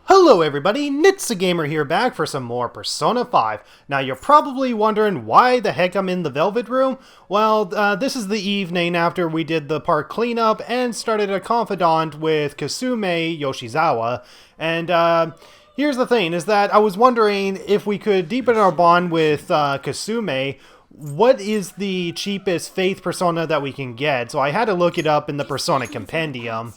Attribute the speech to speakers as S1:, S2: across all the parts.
S1: Hello everybody, Gamer here back for some more Persona 5. Now you're probably wondering why the heck I'm in the Velvet Room. Well, this is the evening after we did the park cleanup and started a confidant with Kasumi Yoshizawa. And here's the thing, is that I was wondering if we could deepen our bond with Kasumi. What is the cheapest faith persona that we can get? So I had to look it up in the Persona Compendium.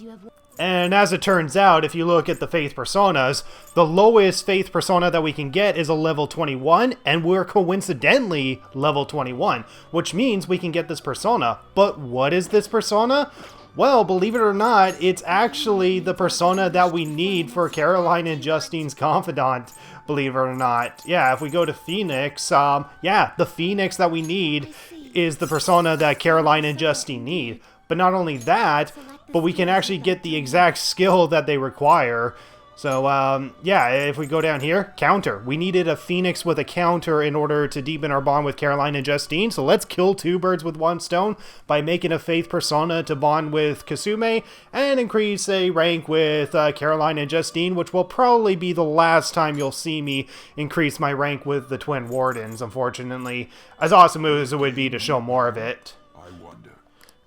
S1: And as it turns out, if you look at the Faith Personas, the lowest Faith Persona that we can get is a level 21, and we're coincidentally level 21, which means we can get this Persona. But what is this Persona? Well, believe it or not, it's actually the Persona that we need for Caroline and Justine's Confidant, believe it or not. Yeah, if we go to Phoenix, yeah, the Phoenix that we need is the Persona that Caroline and Justine need. But not only that, but we can actually get the exact skill that they require. So, yeah, if we go down here, counter. We needed a Phoenix with a counter in order to deepen our bond with Caroline and Justine. So let's kill two birds with one stone by making a Faith Persona to bond with Kasumi and increase a rank with Caroline and Justine, which will probably be the last time you'll see me increase my rank with the Twin Wardens, unfortunately. As awesome as it would be to show more of it.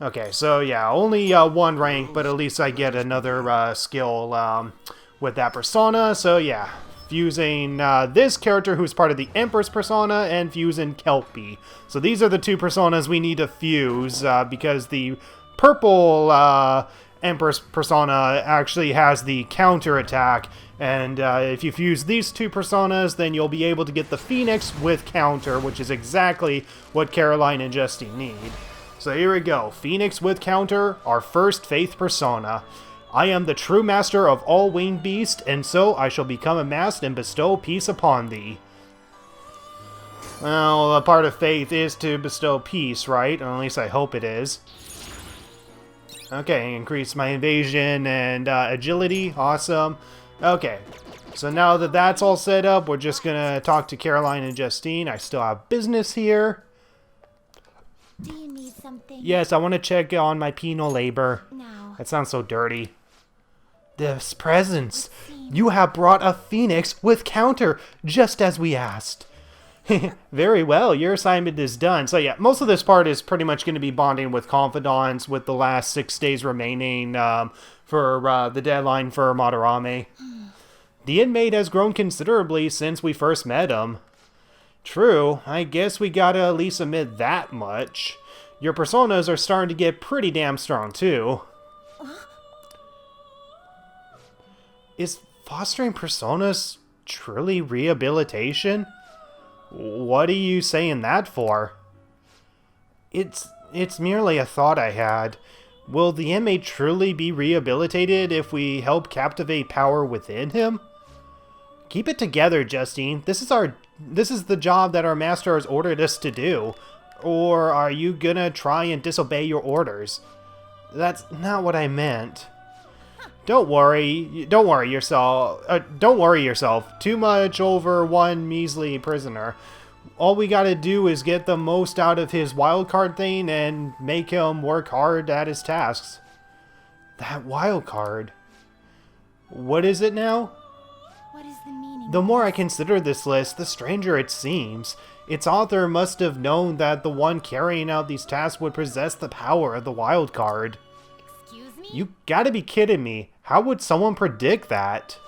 S1: Okay, so yeah, only one rank, but at least I get another skill with that persona. So yeah, fusing this character who's part of the Empress persona and fusing Kelpie. So these are the two personas we need to fuse because the purple Empress persona actually has the counter attack. And if you fuse these two personas, then you'll be able to get the Phoenix with counter, which is exactly what Caroline and Justine need. So here we go, Phoenix with counter, our first Faith Persona. I am the true master of all winged beasts, and so I shall become a mast and bestow peace upon thee. Well, a part of faith is to bestow peace, right? Or at least I hope it is. Okay, increase my evasion and agility, awesome. Okay, so now that that's all set up, we're just gonna talk to Caroline and Justine. I still have business here.
S2: Do you need something?
S1: Yes, I want to check on my penal labor.
S2: No.
S1: That sounds so dirty. This presents. You have brought a Phoenix with counter, just as we asked. Very well, your assignment is done. So yeah, most of this part is pretty much going to be bonding with confidants with the last 6 days remaining for the deadline for Madarame. The inmate has grown considerably since we first met him. True, I guess we gotta at least admit that much. Your personas are starting to get pretty damn strong, too. Is fostering personas truly rehabilitation? What are you saying that for? It's merely a thought I had. Will the inmate truly be rehabilitated if we help captivate power within him? Keep it together, Justine. This is the job that our master has ordered us to do. Or are you gonna try and disobey your orders? That's not what I meant. Don't worry yourself. Don't worry yourself too much over one measly prisoner. All we gotta do is get the most out of his wildcard thing and make him work hard at his tasks. That wildcard. What is it now?
S2: What is the meaning?
S1: The more I consider this list, the stranger it seems. Its author must have known that the one carrying out these tasks would possess the power of the wild card.
S2: Excuse me?
S1: You gotta be kidding me. How would someone predict that?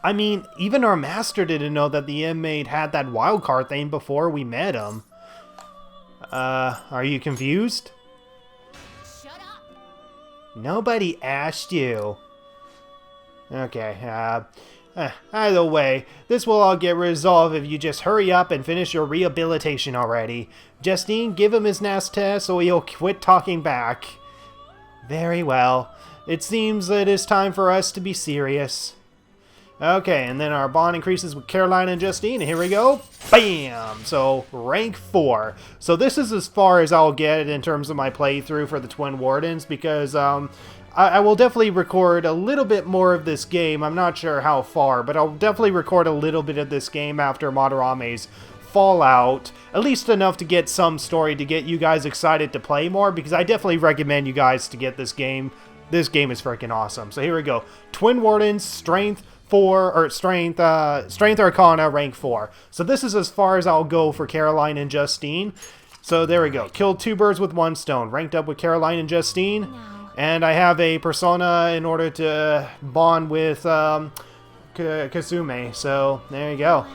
S1: I mean, even our master didn't know that the inmate had that wild card thing before we met him. Are you confused?
S2: Shut up!
S1: Nobody asked you. Okay, either way, this will all get resolved if you just hurry up and finish your rehabilitation already. Justine, give him his NAS test so he'll quit talking back. Very well. It seems that it is time for us to be serious. Okay, and then our bond increases with Caroline and Justine, and here we go. Bam! So, rank 4. So this is as far as I'll get in terms of my playthrough for the Twin Wardens, because, I will definitely record a little bit more of this game. I'm not sure how far, but I'll definitely record a little bit of this game after Madarame's fallout. At least enough to get some story to get you guys excited to play more, because I definitely recommend you guys to get this game This game is freaking awesome. So here we go. Twin Warden, Strength 4, or Strength Arcana, rank 4. So this is as far as I'll go for Caroline and Justine. So there we go. Killed 2 birds with 1 stone. Ranked up with Caroline and Justine. And I have a persona in order to bond with Kasumi. So there you go.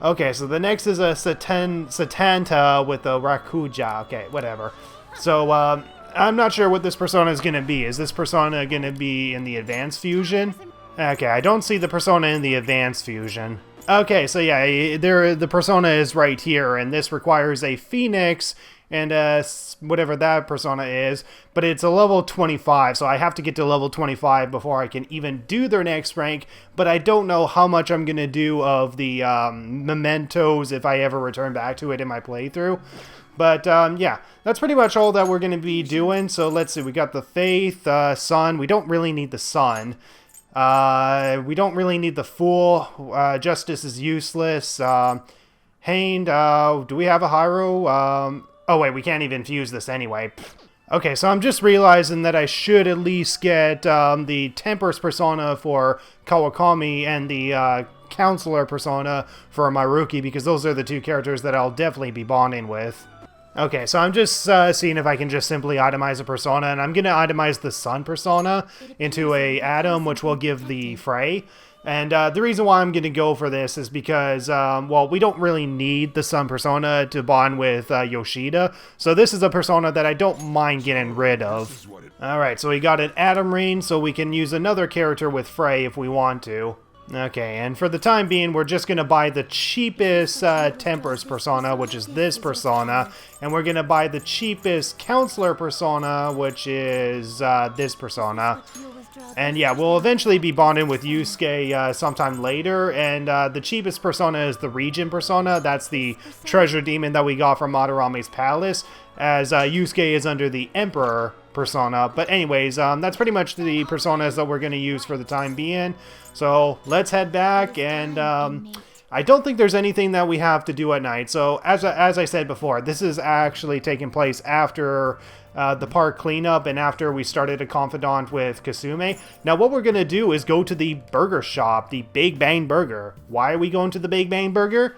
S1: Okay, so the next is a Satanta with a Rakuja. Okay, whatever. So I'm not sure what this persona is going to be. Is this persona going to be in the advanced fusion? Okay, I don't see the persona in the advanced fusion. Okay, so yeah, the persona is right here, and this requires a Phoenix and whatever that persona is, but it's a level 25, so I have to get to level 25 before I can even do their next rank, but I don't know how much I'm going to do of the mementos if I ever return back to it in my playthrough. But yeah, that's pretty much all that we're going to be doing. So let's see, we got the Faith, Sun. We don't really need the Sun. We don't really need the Fool. Justice is useless. Hained, do we have a Hyrule? Oh wait, we can't even fuse this anyway. Okay, so I'm just realizing that I should at least get the Tempest persona for Kawakami and the Counselor persona for Maruki, because those are the 2 characters that I'll definitely be bonding with. Okay, so I'm just seeing if I can just simply itemize a persona, and I'm going to itemize the Sun persona into a Atom, which will give the Frey. And the reason why I'm going to go for this is because, well, we don't really need the Sun persona to bond with Yoshida. So this is a persona that I don't mind getting rid of. Alright, so we got an Atom Ring, so we can use another character with Frey if we want to. Okay, and for the time being, we're just going to buy the cheapest Tempest persona, which is this persona. And we're going to buy the cheapest Counselor persona, which is this persona. And yeah, we'll eventually be bonding with Yusuke sometime later, and the cheapest persona is the Regent persona. That's the treasure demon that we got from Madarame's palace, as Yusuke is under the Emperor persona. But anyways, that's pretty much the personas that we're going to use for the time being. So let's head back, and I don't think there's anything that we have to do at night. So as I said before, this is actually taking place after the park cleanup and after we started a confidant with Kasumi. Now what we're going to do is go to the burger shop, the Big Bang Burger. Why are we going to the Big Bang Burger?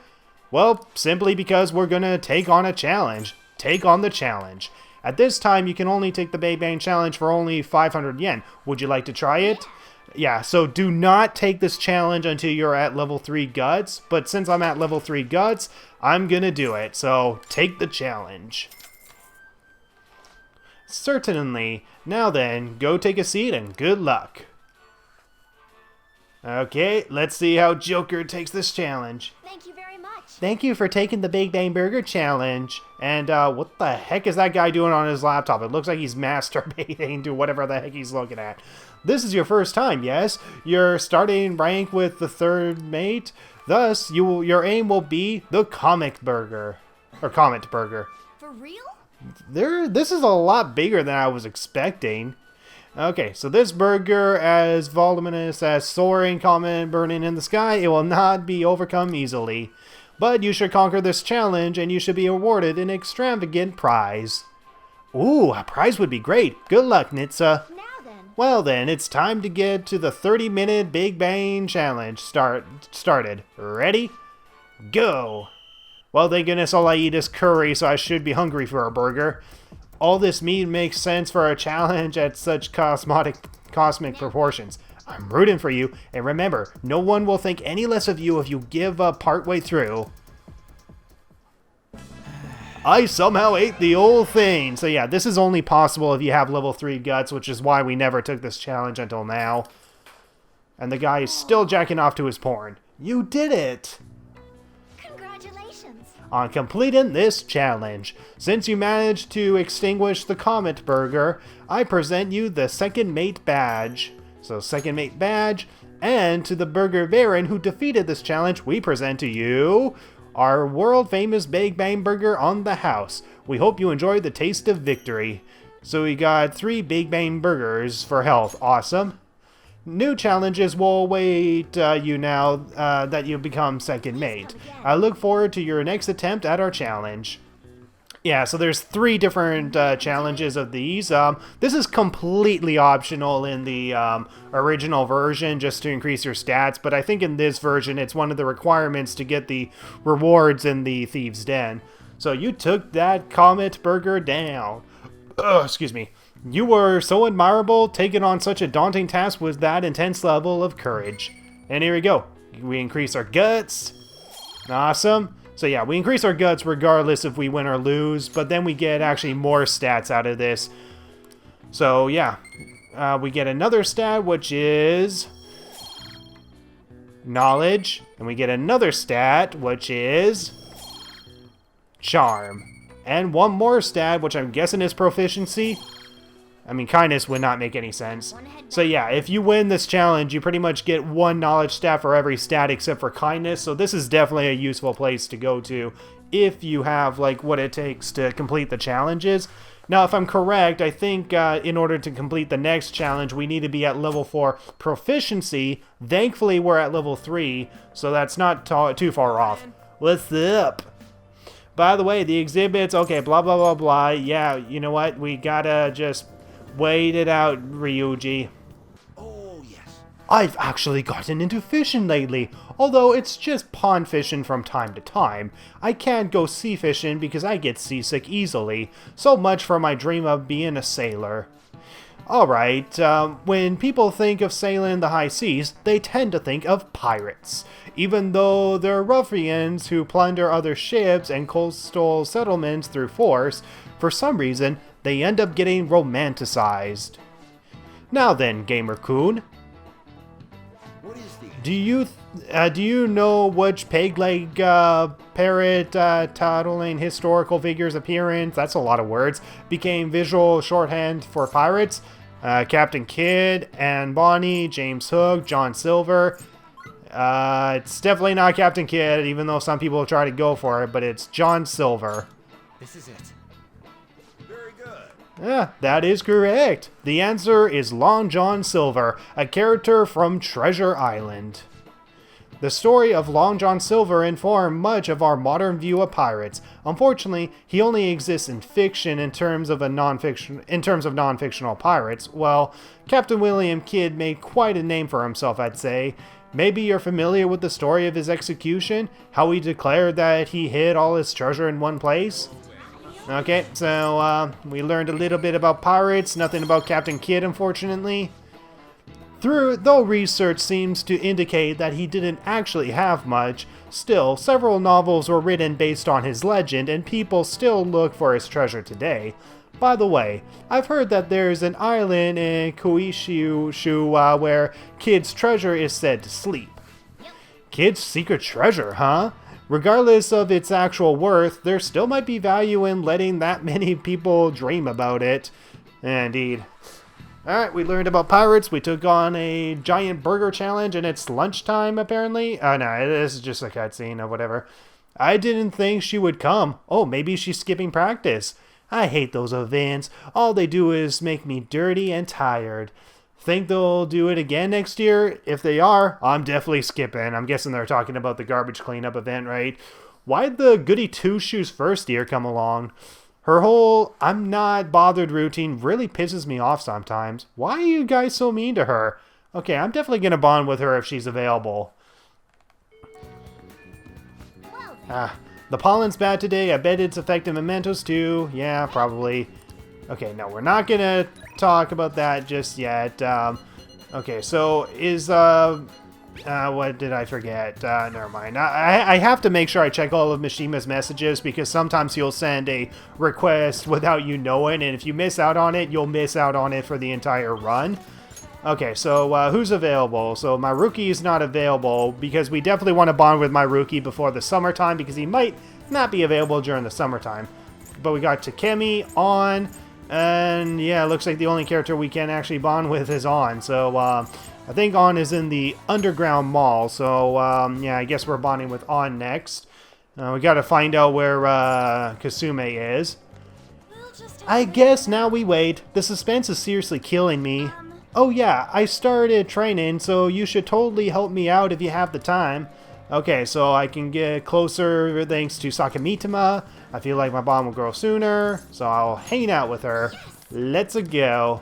S1: Well, simply because we're going to take on a challenge. Take on the challenge. At this time, you can only take the Big Bang Challenge for only 500 yen. Would you like to try it? Yeah, so do not take this challenge until you're at level 3 Guts, but since I'm at level 3 Guts, I'm gonna do it, so take the challenge. Certainly. Now then, go take a seat and good luck. Okay, let's see how Joker takes this challenge.
S2: Thank you very much.
S1: Thank you for taking the Big Bang Burger challenge. And what the heck is that guy doing on his laptop? It looks like he's masturbating to whatever the heck he's looking at. This is your first time, yes? You're starting rank with the 3rd mate. Thus, your aim will be the Comet Burger. Or Comet Burger.
S2: For real?
S1: This is a lot bigger than I was expecting. Okay, so this burger, as voluminous as soaring comet burning in the sky, it will not be overcome easily. But you should conquer this challenge, and you should be awarded an extravagant prize. Ooh, a prize would be great. Good luck, Nitsa.
S2: Now then.
S1: Well then, it's time to get to the 30-minute Big Bang Challenge started. Ready? Go! Well, thank goodness all I eat is curry, so I should be hungry for a burger. All this meat makes sense for a challenge at such cosmic proportions. I'm rooting for you, and remember, no one will think any less of you if you give up partway through. I somehow ate the old thing. So yeah, this is only possible if you have level 3 Guts, which is why we never took this challenge until now. And the guy is still jacking off to his porn. You did it!
S2: Congratulations.
S1: On completing this challenge. Since you managed to extinguish the Comet Burger, I present you the Second Mate Badge. So Second Mate Badge, and to the Burger Baron who defeated this challenge, we present to you our world famous Big Bang Burger on the house. We hope you enjoyed the taste of victory. So we got 3 Big Bang Burgers for health. Awesome. New challenges will await you now that you become Second Mate. I look forward to your next attempt at our challenge. Yeah, so there's 3 different challenges of these. This is completely optional in the original version, just to increase your stats, but I think in this version it's one of the requirements to get the rewards in the Thieves' Den. So you took that Comet Burger down. Ugh, excuse me. You were so admirable, taking on such a daunting task with that intense level of courage. And here we go. We increase our guts. Awesome. So yeah, we increase our guts regardless if we win or lose, but then we get actually more stats out of this. So yeah, we get another stat, which is knowledge, and we get another stat, which is charm, and one more stat, which I'm guessing is proficiency. I mean, kindness would not make any sense. So yeah, if you win this challenge, you pretty much get 1 knowledge stat for every stat except for kindness. So this is definitely a useful place to go to if you have like what it takes to complete the challenges. Now, if I'm correct, I think in order to complete the next challenge, we need to be at level 4 proficiency. Thankfully, we're at level 3, so that's not too far off. What's up? By the way, the exhibits, okay, blah, blah, blah, blah. Yeah, you know what? We gotta just wait it out, Ryuji.
S3: Oh, yes.
S1: I've actually gotten into fishing lately, although it's just pond fishing from time to time. I can't go sea fishing because I get seasick easily. So much for my dream of being a sailor. Alright, when people think of sailing the high seas, they tend to think of pirates. Even though they're ruffians who plunder other ships and coastal settlements through force, for some reason, they end up getting romanticized. Now then, Gamer-kun,
S3: What is the...
S1: do you know which peg-leg parrot toddling historical figure's appearance, that's a lot of words, became visual shorthand for pirates? Captain Kidd, Anne Bonny, James Hook, John Silver. It's definitely not Captain Kidd, even though some people try to go for it, but it's John Silver.
S3: This is it. Very good.
S1: Yeah, that is correct. The answer is Long John Silver, a character from Treasure Island. The story of Long John Silver informed much of our modern view of pirates. Unfortunately, he only exists in fiction in terms of non-fictional pirates. Well, Captain William Kidd made quite a name for himself, I'd say. Maybe you're familiar with the story of his execution, how he declared that he hid all his treasure in one place? Okay, so we learned a little bit about pirates, nothing about Captain Kidd, unfortunately. Though research seems to indicate that he didn't actually have much, still, several novels were written based on his legend, and people still look for his treasure today. By the way, I've heard that there's an island in Kuishu where Kidd's treasure is said to sleep. Kidd's secret treasure, huh? Regardless of its actual worth, there still might be value in letting that many people dream about it. Indeed. Alright, we learned about pirates, we took on a giant burger challenge, and it's lunchtime, apparently? Oh, no, this is just a cutscene or whatever. I didn't think she would come. Oh, maybe she's skipping practice. I hate those events. All they do is make me dirty and tired. Think they'll do it again next year? If they are, I'm definitely skipping. I'm guessing they're talking about the garbage cleanup event, right? Why'd the Goody Two-Shoes first year come along? Her whole I'm not bothered routine really pisses me off sometimes. Why are you guys so mean to her? Okay, I'm definitely going to bond with her if she's available. The pollen's bad today. I bet it's affecting mementos too. Yeah, probably. Okay, no, we're not going to talk about that just yet. Okay, so is... what did I forget? Never mind. I have to make sure I check all of Mishima's messages because sometimes he'll send a request without you knowing, and if you miss out on it, you'll miss out on it for the entire run. Okay, so who's available? So my rookie is not available because we definitely want to bond with my rookie before the summertime because he might not be available during the summertime. But we got Takemi, On, and yeah, it looks like the only character we can actually bond with is On. So I think On is in the underground mall, so yeah, I guess we're bonding with On next. We gotta find out where Kasumi is. I guess now we wait. The suspense is seriously killing me. Oh yeah, I started training, so you should totally help me out if you have the time. Okay, so I can get closer thanks to Sakamitama. I feel like my bond will grow sooner, so I'll hang out with her. Let's go.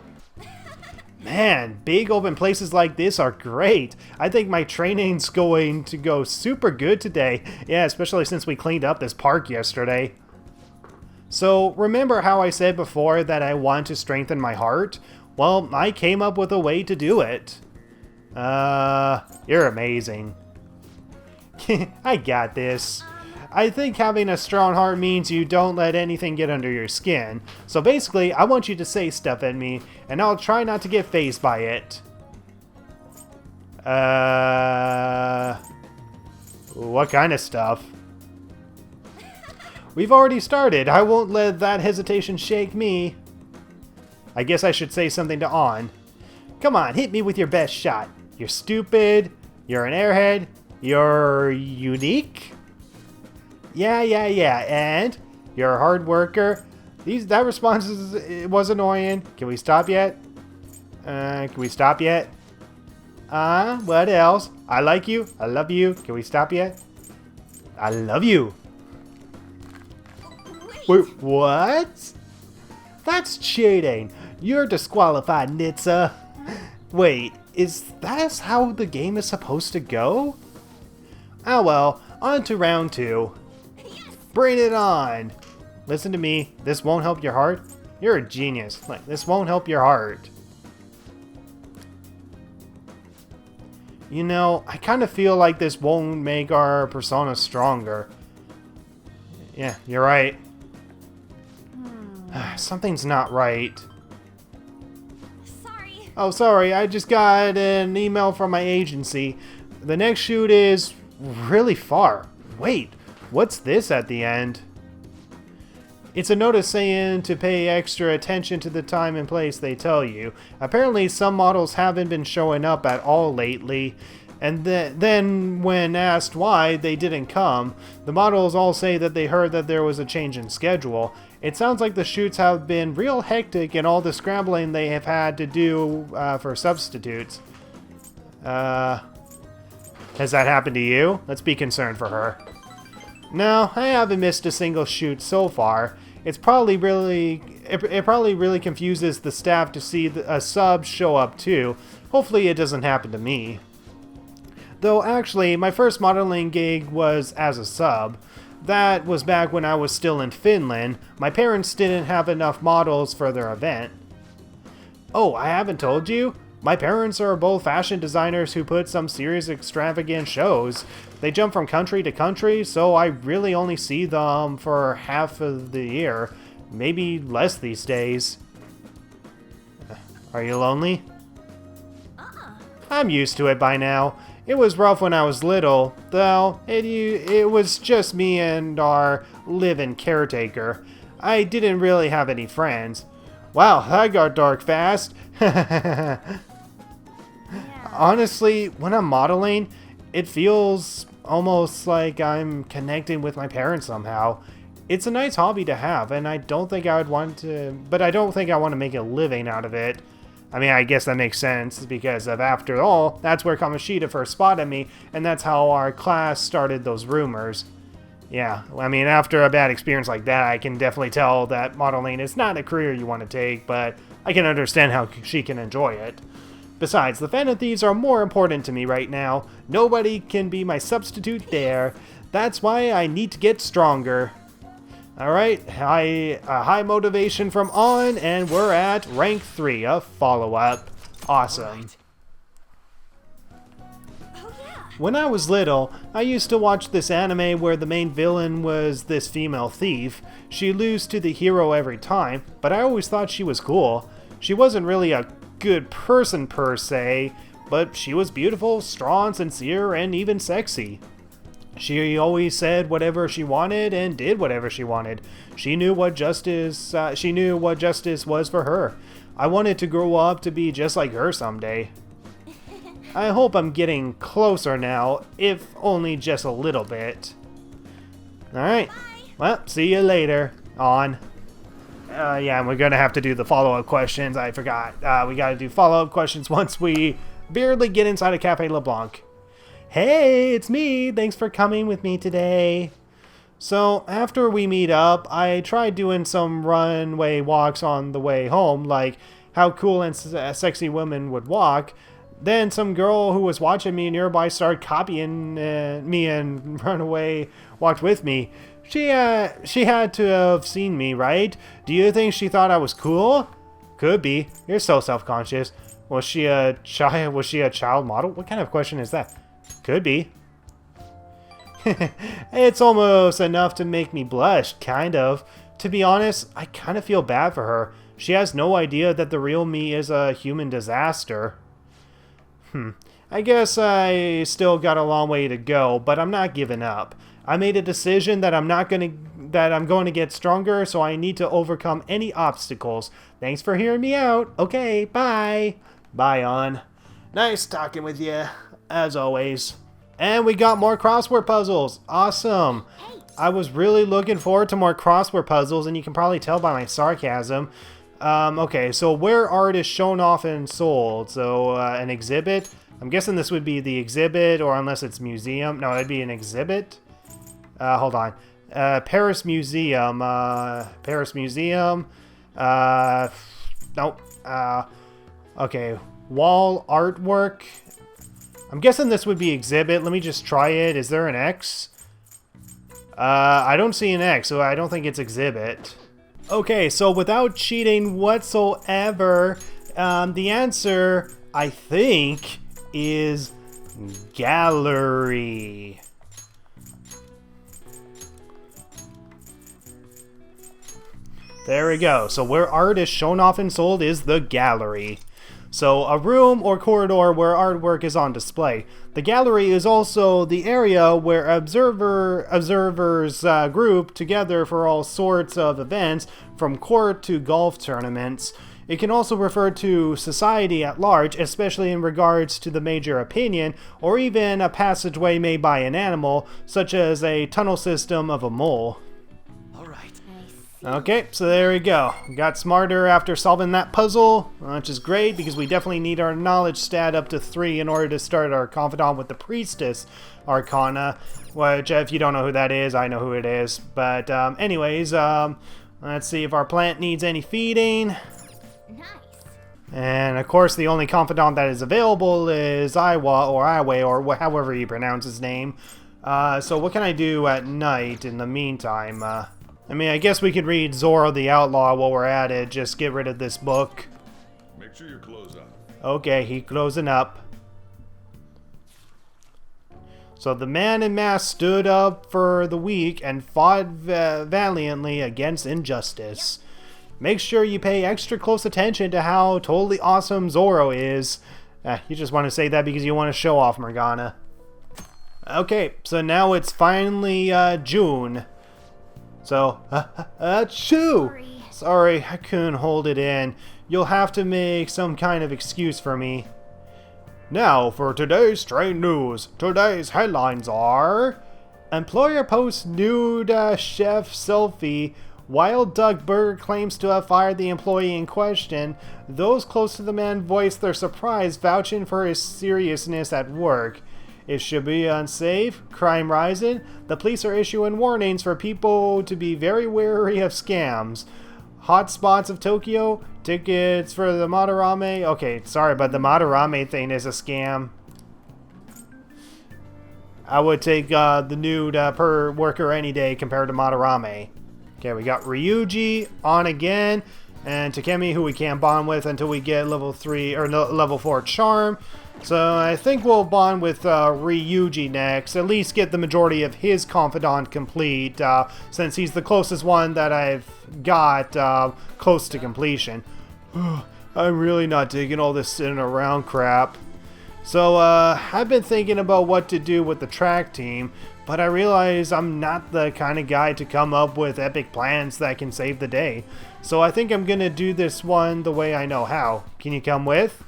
S1: Man, big open places like this are great. I think my training's going to go super good today. Yeah, especially since we cleaned up this park yesterday. So, remember how I said before that I want to strengthen my heart? Well, I came up with a way to do it. You're amazing. I got this. I think having a strong heart means you don't let anything get under your skin. So basically, I want you to say stuff at me, and I'll try not to get fazed by it. What kind of stuff? We've already started. I won't let that hesitation shake me. I guess I should say something to On. Come on, hit me with your best shot. You're stupid. You're an airhead. You're unique. Yeah, and you're a hard worker. That response was annoying. Can we stop yet? What else? I like you. I love you. Can we stop yet? I love you. Wait, what? That's cheating. You're disqualified, Nitsa. Wait, is that how the game is supposed to go? Ah well, on to round 2. Bring it on! Listen to me, this won't help your heart. You're a genius. Like, this won't help your heart. You know, I kind of feel like this won't make our persona stronger. Yeah, you're right. Something's not right.
S2: Sorry.
S1: Oh, sorry, I just got an email from my agency. The next shoot is really far. Wait, what's this at the end? It's a notice saying to pay extra attention to the time and place they tell you. Apparently some models haven't been showing up at all lately. And then when asked why they didn't come, the models all say that they heard that there was a change in schedule. It sounds like the shoots have been real hectic and all the scrambling they have had to do for substitutes. Has that happened to you? Let's be concerned for her. No, I haven't missed a single shoot so far. It probably really confuses the staff to see a sub show up too. Hopefully it doesn't happen to me. Though actually, my first modeling gig was as a sub. That was back when I was still in Finland. My parents didn't have enough models for their event. Oh, I haven't told you? My parents are both fashion designers who put some serious extravagant shows. They jump from country to country, so I really only see them for half of the year. Maybe less these days. Are you lonely? I'm used to it by now. It was rough when I was little, though it was just me and our live-in caretaker. I didn't really have any friends. Wow, that got dark fast. Honestly, when I'm modeling, it feels almost like I'm connecting with my parents somehow. It's a nice hobby to have, and I don't think I would want to, but I don't think I want to make a living out of it. I mean, I guess that makes sense, because after all, that's where Kamoshida first spotted me, and that's how our class started those rumors. Yeah, I mean, after a bad experience like that, I can definitely tell that modeling is not a career you want to take, but I can understand how she can enjoy it. Besides, the Phantom Thieves are more important to me right now. Nobody can be my substitute there. That's why I need to get stronger. Alright, high motivation from On, and we're at rank 3, a follow-up. Awesome.
S3: Right.
S2: Oh yeah.
S1: When I was little, I used to watch this anime where the main villain was this female thief. She'd lose to the hero every time, but I always thought she was cool. She wasn't really a good person per se, but she was beautiful, strong, sincere, and even sexy. She always said whatever she wanted and did whatever she wanted. She knew what justice was for her. I wanted to grow up to be just like her someday. I hope I'm getting closer now, if only just a little bit. Alright, well, see you later. On. Yeah, and we're gonna have to do the follow-up questions. I forgot. We gotta do follow-up questions once we barely get inside of Cafe LeBlanc. Hey, it's me. Thanks for coming with me today. So, after we meet up, I tried doing some runway walks on the way home, like how cool and sexy women would walk. Then some girl who was watching me nearby started copying me and run away, walked with me. She had to have seen me, right? Do you think she thought I was cool? Could be. You're so self-conscious. Was she a child model? What kind of question is that? Could be. It's almost enough to make me blush, kind of. To be honest, I kind of feel bad for her. She has no idea that the real me is a human disaster. I guess I still got a long way to go, but I'm not giving up. I made a decision that I'm going to get stronger, so I need to overcome any obstacles. Thanks for hearing me out. Okay, bye. Bye, On. Nice talking with you, as always. And we got more crossword puzzles. Awesome. I was really looking forward to more crossword puzzles, and you can probably tell by my sarcasm. Okay, so where art is shown off and sold. So, an exhibit. I'm guessing this would be the exhibit, or unless it's museum. No, it'd be an exhibit. Hold on. Paris Museum. Paris Museum. Nope. Okay. Wall artwork. I'm guessing this would be exhibit. Let me just try it. Is there an X? I don't see an X, so I don't think it's exhibit. Okay, so without cheating whatsoever, the answer, I think, is gallery. There we go. So where art is shown off and sold is the gallery. So a room or corridor where artwork is on display. The gallery is also the area where observers group together for all sorts of events, from court to golf tournaments. It can also refer to society at large, especially in regards to the major opinion, or even a passageway made by an animal, such as a tunnel system of a mole. Okay, so there we go. Got smarter after solving that puzzle, which is great because we definitely need our knowledge stat up to 3 in order to start our Confidant with the Priestess Arcana, which if you don't know who that is, I know who it is. But anyways, let's see if our plant needs any feeding.
S2: Nice.
S1: And of course the only Confidant that is available is Iwa or Iway or however you pronounce his name. So what can I do at night in the meantime? I mean, I guess we could read Zoro the Outlaw while we're at it. Just get rid of this book.
S4: Make sure you close up.
S1: Okay, he closing up. So the man in mask stood up for the weak and fought valiantly against injustice. Make sure you pay extra close attention to how totally awesome Zoro is. You just want to say that because you want to show off, Morgana. Okay, so now it's finally June. So, achoo! Sorry, I couldn't hold it in. You'll have to make some kind of excuse for me. Now, for today's train news. Today's headlines are... Employer posts nude chef selfie. Wild Duck Burger claims to have fired the employee in question. Those close to the man voiced their surprise, vouching for his seriousness at work. Is Shibuya unsafe? Crime rising? The police are issuing warnings for people to be very wary of scams. Hot spots of Tokyo? Tickets for the Madarame? Okay, sorry, but the Madarame thing is a scam. I would take the nude per worker any day compared to Madarame. Okay, we got Ryuji on again. And Takemi, who we can't bond with until we get level 3 or no, level 4 charm. So I think we'll bond with Ryuji next, at least get the majority of his Confidant complete, since he's the closest one that I've got close to completion. I'm really not digging all this sitting around crap. So I've been thinking about what to do with the track team, but I realize I'm not the kind of guy to come up with epic plans that can save the day. So I think I'm going to do this one the way I know how. Can you come with?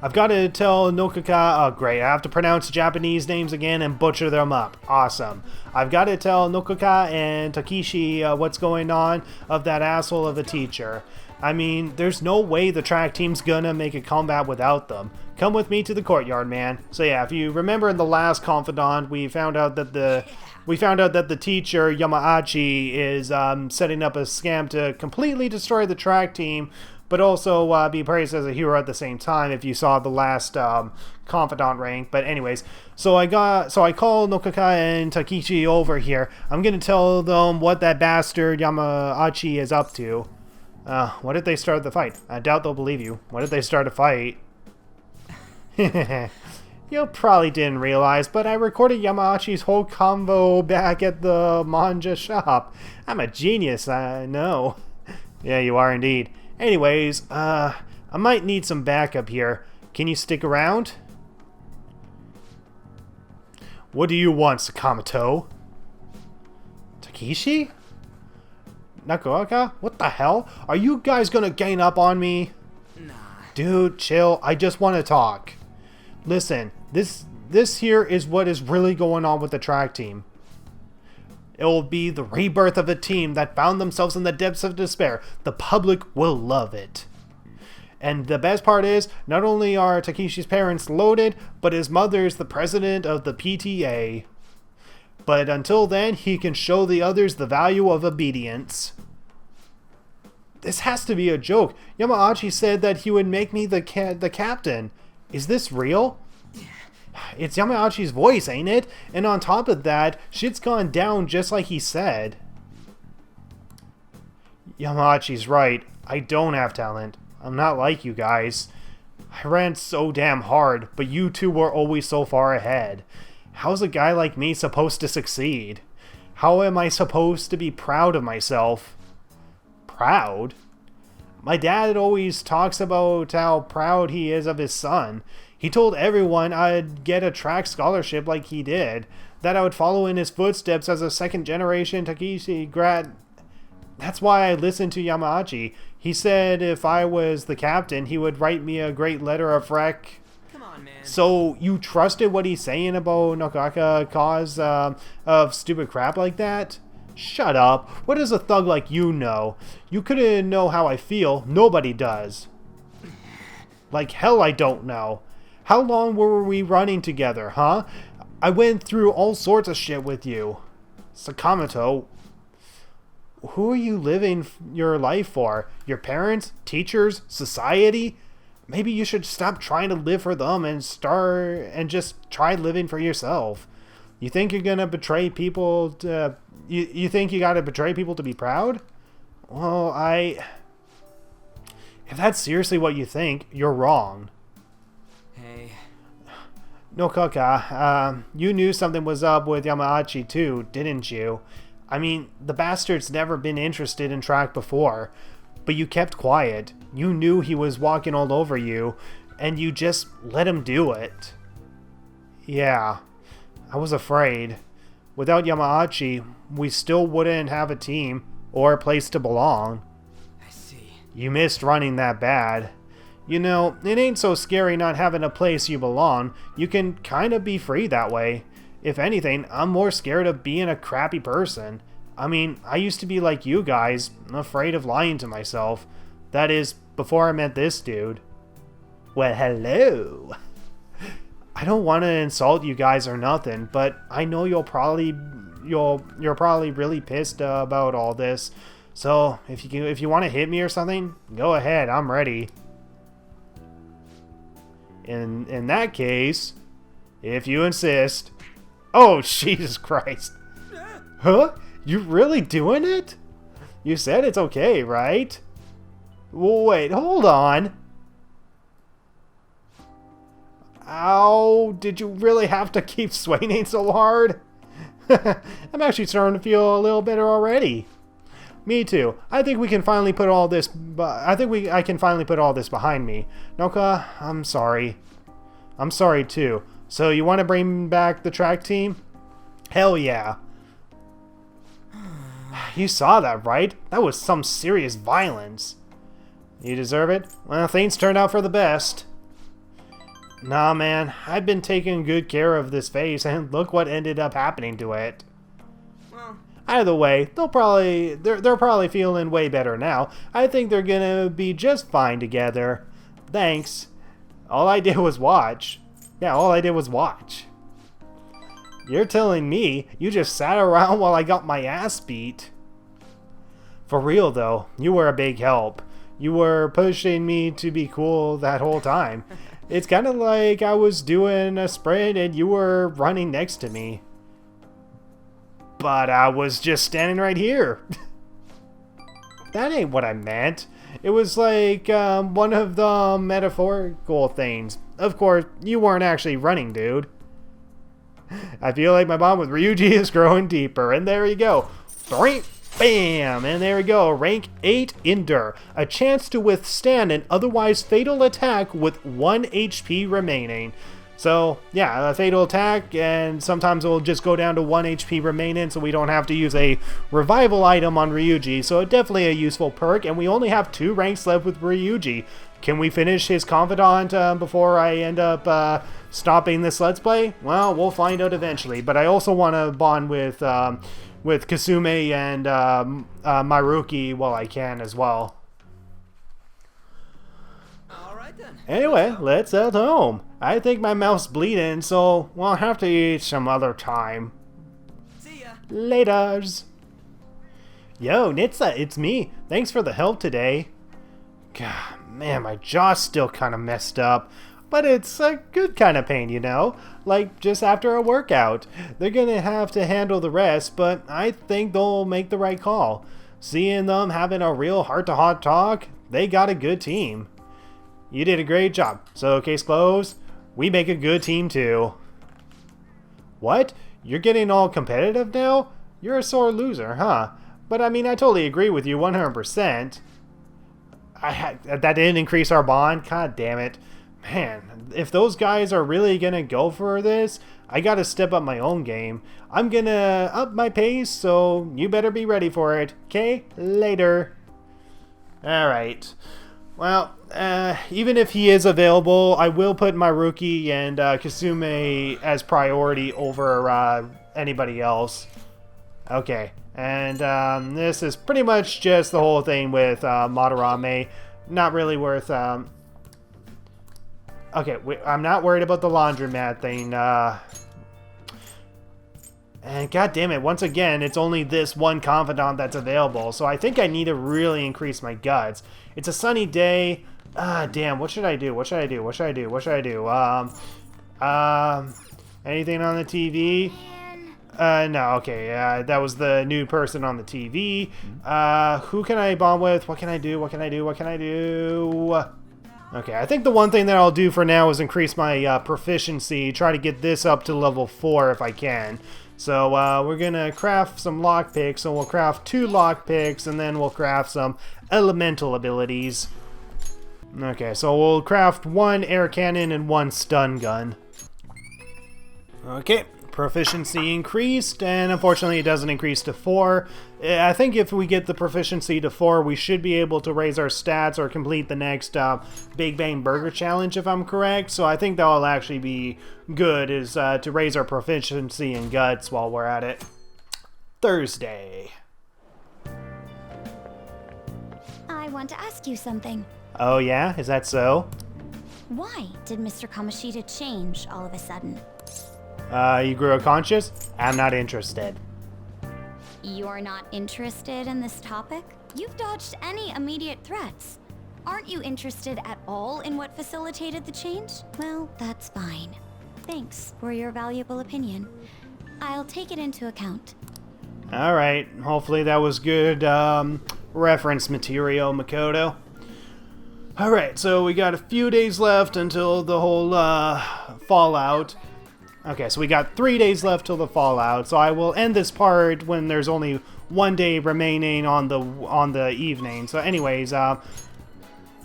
S1: I've got to tell Nokaka, oh great, I have to pronounce Japanese names again and butcher them up. Awesome. I've got to tell Nokaka and Takeshi what's going on of that asshole of a teacher. I mean, there's no way the track team's gonna make a comeback without them. Come with me to the courtyard, man. So yeah, if you remember in the last Confidant, we found out that the teacher Yamauchi is setting up a scam to completely destroy the track team, but also be praised as a hero at the same time. If you saw the last Confidant rank, but anyways, so I call Nokaka and Takichi over here. I'm gonna tell them what that bastard Yamauchi is up to. What did they start the fight? I doubt they'll believe you. What did they start a fight? You probably didn't realize, but I recorded Yamauchi's whole convo back at the manga shop. I'm a genius, I know. Yeah, you are indeed. Anyways, I might need some backup here. Can you stick around? What do you want, Sakamoto? Takeshi? Nakoaka? What the hell? Are you guys gonna gang up on me?
S5: Nah.
S1: Dude, chill. I just want to talk. Listen, this here is what is really going on with the track team. It will be the rebirth of a team that found themselves in the depths of despair. The public will love it. And the best part is, not only are Takeshi's parents loaded, but his mother's the president of the PTA. But until then, he can show the others the value of obedience. This has to be a joke. Yamauchi said that he would make me the captain. Is this real? It's Yamauchi's voice, ain't it? And on top of that, shit's gone down just like he said. Yamauchi's right. I don't have talent. I'm not like you guys. I ran so damn hard, but you two were always so far ahead. How's a guy like me supposed to succeed? How am I supposed to be proud of myself? Proud? My dad always talks about how proud he is of his son. He told everyone I'd get a track scholarship like he did, that I would follow in his footsteps as a second-generation Takeshi grad. That's why I listened to Yamauchi. He said if I was the captain, he would write me a great letter of rec.
S5: Come on, man.
S1: So you trusted what he's saying about Nokaka cause of stupid crap like that? Shut up. What does a thug like you know? You couldn't know how I feel. Nobody does. Like hell I don't know. How long were we running together, huh? I went through all sorts of shit with you. Sakamoto, who are you living your life for? Your parents? Teachers? Society? Maybe you should stop trying to live for them and just try living for yourself. You think you're gonna betray people to... You think you gotta betray people to be proud? Well, if that's seriously what you think, you're wrong.
S5: Hey.
S1: Nokaka, you knew something was up with Yamauchi too, didn't you? I mean, the bastard's never been interested in track before, but you kept quiet. You knew he was walking all over you, and you just let him do it. Yeah, I was afraid. Without Yamauchi, we still wouldn't have a team or a place to belong.
S5: I see.
S1: You missed running that bad. You know, it ain't so scary not having a place you belong. You can kind of be free that way. If anything, I'm more scared of being a crappy person. I mean, I used to be like you guys, afraid of lying to myself. That is, before I met this dude. Well, hello. I don't want to insult you guys or nothing, but I know you're probably really pissed about all this. So if you want to hit me or something, go ahead. I'm ready. In that case, if you insist. Oh, Jesus Christ. Huh? You really doing it? You said it's okay, right? Wait, hold on. Ow, did you really have to keep swinging so hard? I'm actually starting to feel a little better already. Me too. I think we can finally put all this. I can finally put all this behind me. Noka, I'm sorry. I'm sorry too. So you want to bring back the track team? Hell yeah. You saw that, right? That was some serious violence. You deserve it? Well, things turned out for the best. Nah, man. I've been taking good care of this face, and look what ended up happening to it.
S5: Well,
S1: Either way, they're probably feeling way better now. I think they're gonna be just fine together. Thanks. All I did was watch. Yeah, all I did was watch. You're telling me you just sat around while I got my ass beat? For real though, you were a big help. You were pushing me to be cool that whole time. It's kind of like I was doing a sprint and you were running next to me. But I was just standing right here. That ain't what I meant. It was like one of the metaphorical things. Of course, you weren't actually running, dude. I feel like my bond with Ryuji is growing deeper. And there you go. Bam! And there we go. Rank 8 Endure. A chance to withstand an otherwise fatal attack with 1 HP remaining. So, yeah, a fatal attack, and sometimes it will just go down to 1 HP remaining, so we don't have to use a revival item on Ryuji. So definitely a useful perk, and we only have 2 ranks left with Ryuji. Can we finish his Confidant before I end up stopping this Let's Play? Well, we'll find out eventually, but I also want to bond with Kasumi and Maruki while I can as well.
S5: Alright then.
S1: Anyway, let's head home. I think my mouth's bleeding, so we'll have to eat some other time.
S5: See ya.
S1: Laters. Yo, Nitsa, it's me. Thanks for the help today. God, man, my jaw's still kind of messed up. But it's a good kind of pain, you know? Like, just after a workout. They're gonna have to handle the rest, but I think they'll make the right call. Seeing them having a real heart-to-heart talk, they got a good team. You did a great job. So, case closed. We make a good team, too. What? You're getting all competitive now? You're a sore loser, huh? But, I mean, I totally agree with you 100%. That didn't increase our bond? God damn it. Man, if those guys are really gonna go for this, I gotta step up my own game. I'm gonna up my pace, so you better be ready for it. Okay? Later. Alright. Well, even if he is available, I will put Maruki and Kasumi as priority over anybody else. Okay. And this is pretty much just the whole thing with Madarame. Not really worth... Okay, I'm not worried about the laundromat thing. And god damn it, once again, it's only this one confidant that's available. So I think I need to really increase my guts. It's a sunny day. Damn, what should I do? What should I do? What should I do? What should I do? Anything on the TV? No, okay, that was the new person on the TV. Who can I bond with? What can I do? What can I do? What can I do? Okay, I think the one thing that I'll do for now is increase my proficiency, try to get this up to level 4 if I can. So we're gonna craft some lockpicks, so we'll craft 2 lockpicks, and then we'll craft some elemental abilities. Okay, so we'll craft 1 air cannon and 1 stun gun. Okay, proficiency increased, and unfortunately it doesn't increase to 4. I think if we get the proficiency to 4, we should be able to raise our stats or complete the next Big Bang Burger Challenge, if I'm correct. So I think that will actually be good, is to raise our proficiency in guts while we're at it. Thursday.
S2: I want to ask you something.
S1: Oh yeah? Is that so?
S2: Why did Mr. Kamoshida change all of a sudden?
S1: You grew conscious? I'm not interested.
S2: You're not interested in this topic? You've dodged any immediate threats. Aren't you interested at all in what facilitated the change? Well, that's fine. Thanks for your valuable opinion. I'll take it into account.
S1: Alright, hopefully that was good reference material, Makoto. Alright, so we got a few days left until the whole Fallout. Okay, so we got 3 days left till the Fallout, so I will end this part when there's only 1 day remaining on the evening. So anyways,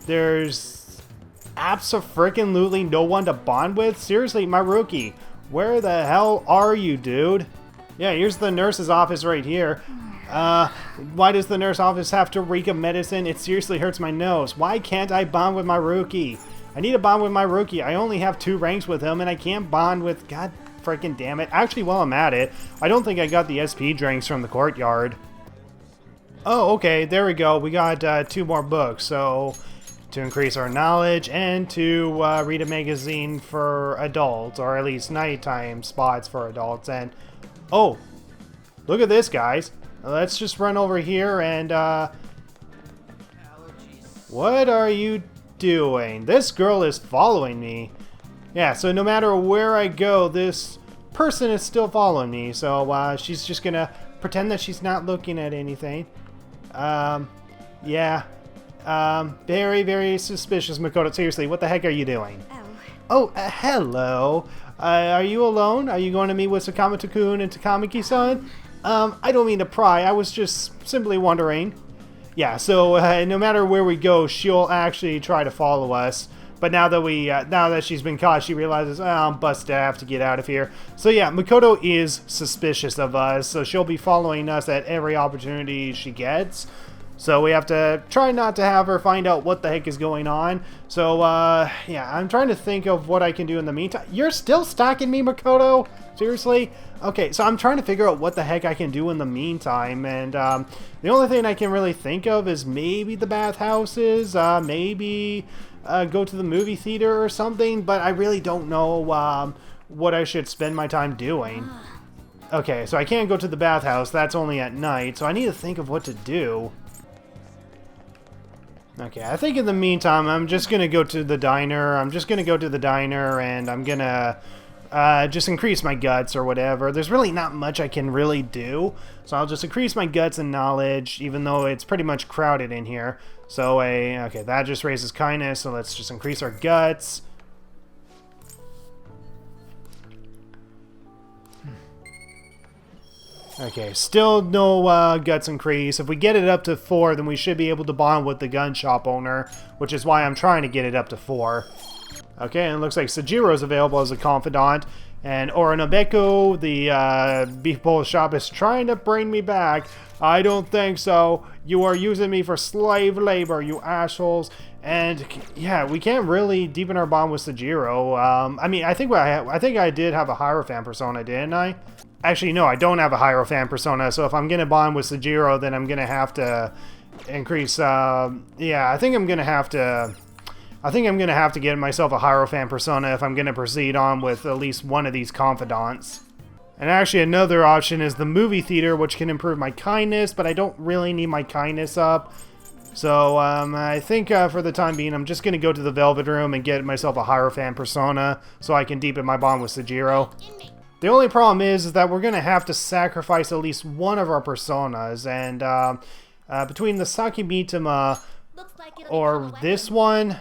S1: there's abso-freaking-lutely no one to bond with? Seriously, Maruki, where the hell are you, dude? Yeah, here's the nurse's office right here. Why does the nurse office have to reek of medicine? It seriously hurts my nose. Why can't I bond with Maruki? I need to bond with Maruki. I only have 2 ranks with him, and I can't bond with... God freaking damn it. Actually, while I'm at it, I don't think I got the SP drinks from the courtyard. Oh, okay, there we go. We got 2 more books, so to increase our knowledge and to read a magazine for adults, or at least nighttime spots for adults. And oh, look at this, guys. Let's just run over here and what are you doing? This girl is following me. Yeah, so no matter where I go, this person is still following me. So she's just gonna pretend that she's not looking at anything. Yeah. Very, very suspicious, Makoto. Seriously, what the heck are you doing? Oh, hello. Are you alone? Are you going to meet with Sakamoto-kun and Takamaki-san? I don't mean to pry. I was just simply wondering. Yeah, so no matter where we go, she'll actually try to follow us. But now that she's been caught, she realizes, oh, I'm busted. I have to get out of here. So yeah, Makoto is suspicious of us, so she'll be following us at every opportunity she gets. So we have to try not to have her find out what the heck is going on. So yeah, I'm trying to think of what I can do in the meantime. You're still stalking me, Makoto? Seriously? Okay, so I'm trying to figure out what the heck I can do in the meantime, and the only thing I can really think of is maybe the bathhouses, maybe go to the movie theater or something, but I really don't know what I should spend my time doing. Okay, so I can't go to the bathhouse, that's only at night, so I need to think of what to do. Okay, I think in the meantime, I'm just gonna go to the diner. I'm just gonna go to the diner, and I'm gonna just increase my guts or whatever. There's really not much I can really do, so I'll just increase my guts and knowledge, even though it's pretty much crowded in here. So, okay, that just raises kindness, so let's just increase our guts. Okay, still no guts increase. If we get it up to 4, then we should be able to bond with the gun shop owner, which is why I'm trying to get it up to 4. Okay, and it looks like Sajiro's available as a confidant, and Oronobeko, the beef bowl shop, is trying to bring me back. I don't think so. You are using me for slave labor, you assholes. And yeah, we can't really deepen our bond with Sajiro. I mean, I think I did have a Hierophant persona, didn't I? Actually, no, I don't have a Hierophant persona, so if I'm going to bond with Sajiro, then I'm going to have to increase, yeah, I think I'm going to have to get myself a Hierophant persona if I'm going to proceed on with at least one of these confidants. And actually, another option is the movie theater, which can improve my kindness, but I don't really need my kindness up. So, I think for the time being, I'm just going to go to the Velvet Room and get myself a Hierophant persona so I can deepen my bond with Sajiro. The only problem is that we're going to have to sacrifice at least one of our personas, and between the Sakimitama or this one,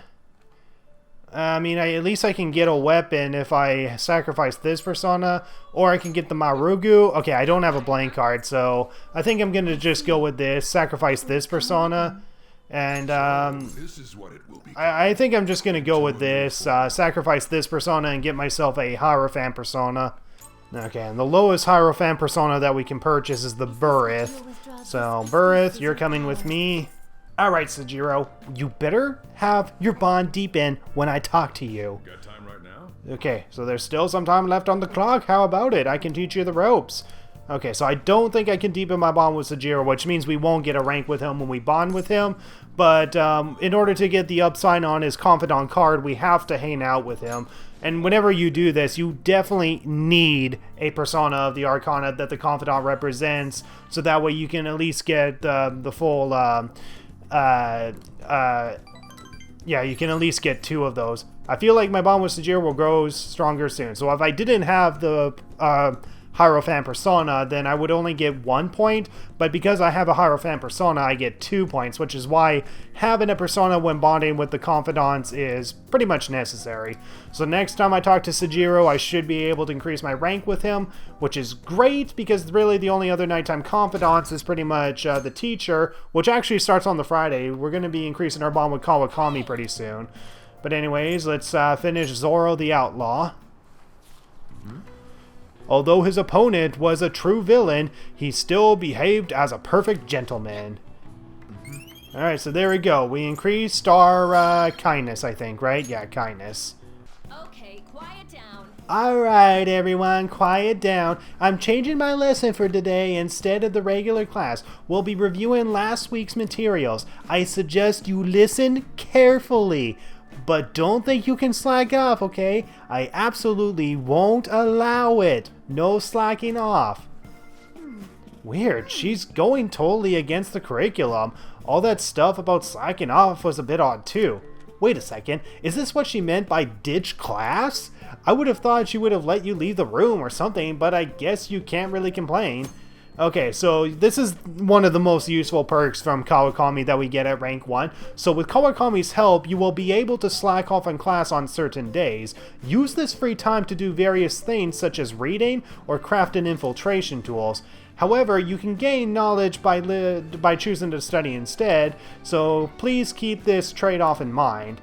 S1: I mean, at least I can get a weapon if I sacrifice this persona, or I can get the Marugu. Okay, I don't have a blank card, so I think I'm going to just go with this, sacrifice this persona, and I think I'm just going to go with this, sacrifice this persona and get myself a Hierophant persona. Okay, and the lowest Hierophant persona that we can purchase is the Burith. So, Burith, you're coming with me. Alright, Sajiro, you better have your bond deepen when I talk to you.
S4: Got time right now?
S1: Okay, so there's still some time left on the clock. How about it? I can teach you the ropes. Okay, so I don't think I can deepen my bond with Sajiro, which means we won't get a rank with him when we bond with him. But in order to get the upsign on his Confidant card, we have to hang out with him. And whenever you do this, you definitely need a persona of the Arcana that the Confidant represents, so that way you can at least get the full, yeah, you can at least get 2 of those. I feel like my bond with Sajiro will grow stronger soon. So if I didn't have the Hierophant persona, then I would only get 1 point, but because I have a Hierophant persona, I get 2 points, which is why having a persona when bonding with the confidants is pretty much necessary. So next time I talk to Sajiro, I should be able to increase my rank with him, which is great, because really the only other nighttime confidants is pretty much the teacher, which actually starts on the Friday. We're going to be increasing our bond with Kawakami pretty soon. But anyways, let's finish Zoro the Outlaw. Although his opponent was a true villain, he still behaved as a perfect gentleman. Alright, so there we go. We increased our kindness, I think, right? Yeah, kindness.
S6: Okay, quiet down.
S1: Alright everyone, quiet down. I'm changing my lesson for today. Instead of the regular class, we'll be reviewing last week's materials. I suggest you listen carefully. But don't think you can slack off, okay? I absolutely won't allow it. No slacking off. Weird, she's going totally against the curriculum. All that stuff about slacking off was a bit odd too. Wait a second, is this what she meant by ditch class? I would have thought she would have let you leave the room or something, but I guess you can't really complain. Okay, so this is one of the most useful perks from Kawakami that we get at rank 1. So with Kawakami's help, you will be able to slack off in class on certain days. Use this free time to do various things such as reading or craft and infiltration tools. However, you can gain knowledge by choosing to study instead, so please keep this trade-off in mind.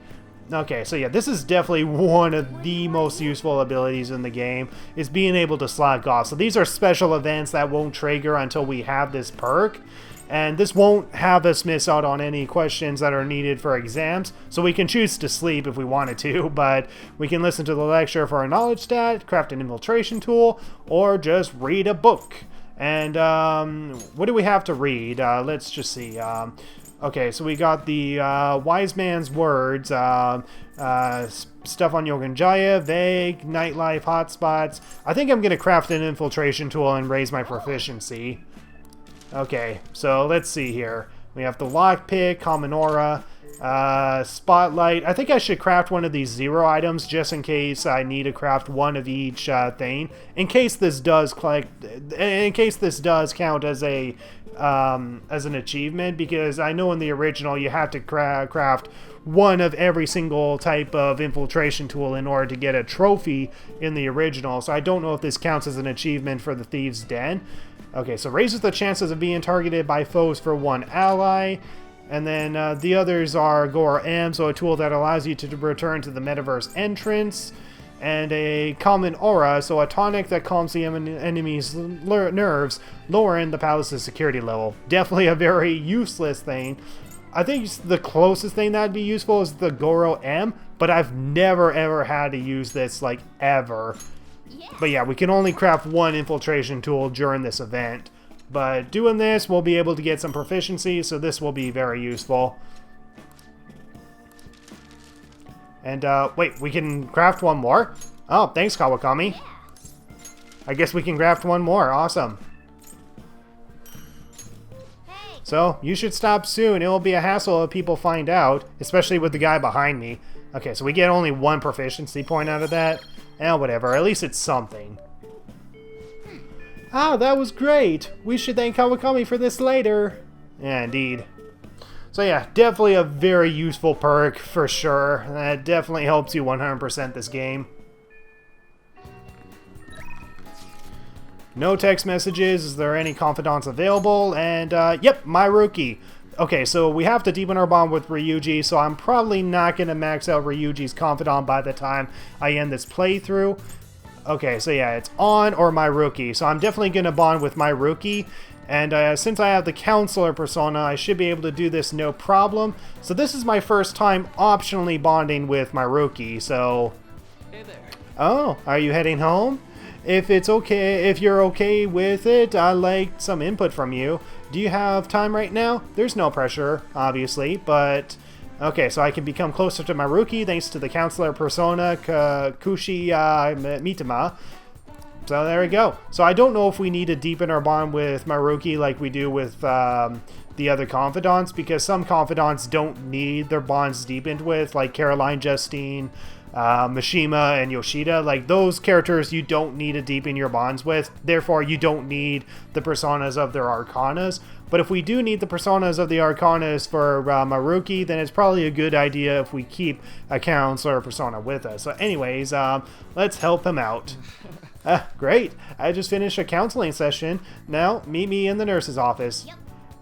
S1: Okay, so yeah, this is definitely one of the most useful abilities in the game, is being able to slack off. So these are special events that won't trigger until we have this perk, and this won't have us miss out on any questions that are needed for exams, so we can choose to sleep if we wanted to, but we can listen to the lecture for a knowledge stat, craft an infiltration tool, or just read a book. And what do we have to read? Let's just see. Okay, so we got the Wise Man's Words, stuff on Yoganjaya, Vague, Nightlife, Hotspots. I think I'm going to craft an infiltration tool and raise my proficiency. Okay, so let's see here. We have the Lockpick, Common Aura, Spotlight. I think I should craft one of these 0 items just in case I need to craft one of each thing. In case this does count as an achievement, because I know in the original you have to craft one of every single type of infiltration tool in order to get a trophy in the original, so I don't know if this counts as an achievement for the Thieves' Den. Okay, so raises the chances of being targeted by foes for 1 ally, and then the others are Gora M, so a tool that allows you to return to the metaverse entrance, and a Common Aura, so a tonic that calms the enemy's nerves, lowering the palace's security level. Definitely a very useless thing. I think the closest thing that'd be useful is the Goro M, but I've never ever had to use this, like, ever. But yeah, we can only craft 1 infiltration tool during this event. But doing this, we'll be able to get some proficiency, so this will be very useful. And, wait, we can craft 1 more? Oh, thanks, Kawakami. I guess we can craft 1 more. Awesome. So, you should stop soon. It will be a hassle if people find out, especially with the guy behind me. Okay, so we get only 1 proficiency point out of that. Eh, whatever. At least it's something. Ah, that was great. We should thank Kawakami for this later. Yeah, indeed. So yeah, definitely a very useful perk for sure. That definitely helps you 100% this game. No text messages. Is there any confidants available? And yep, my rookie. Okay, so we have to deepen our bond with Ryuji, so I'm probably not going to max out Ryuji's confidant by the time I end this playthrough. Okay, so yeah, it's on or my rookie. So I'm definitely going to bond with my rookie. And since I have the counselor persona, I should be able to do this no problem. So this is my first time optionally bonding with my rookie, so...
S5: Hey there.
S1: Oh, are you heading home? If you're okay with it, I'd like some input from you. Do you have time right now? There's no pressure, obviously, but... Okay, so I can become closer to my rookie thanks to the counselor persona, Kushi Mitama. So there we go. So I don't know if we need to deepen our bond with my rookie like we do with the other confidants, because some confidants don't need their bonds deepened with, like Caroline, Justine, Mishima, and Yoshida. Like, those characters you don't need to deepen your bonds with, therefore you don't need the personas of their arcanas. But if we do need the personas of the arcanas for Maruki, then it's probably a good idea if we keep a counselor persona with us. So anyways, let's help him out. Great, I just finished a counseling session. Now, meet me in the nurse's office.
S2: Yep.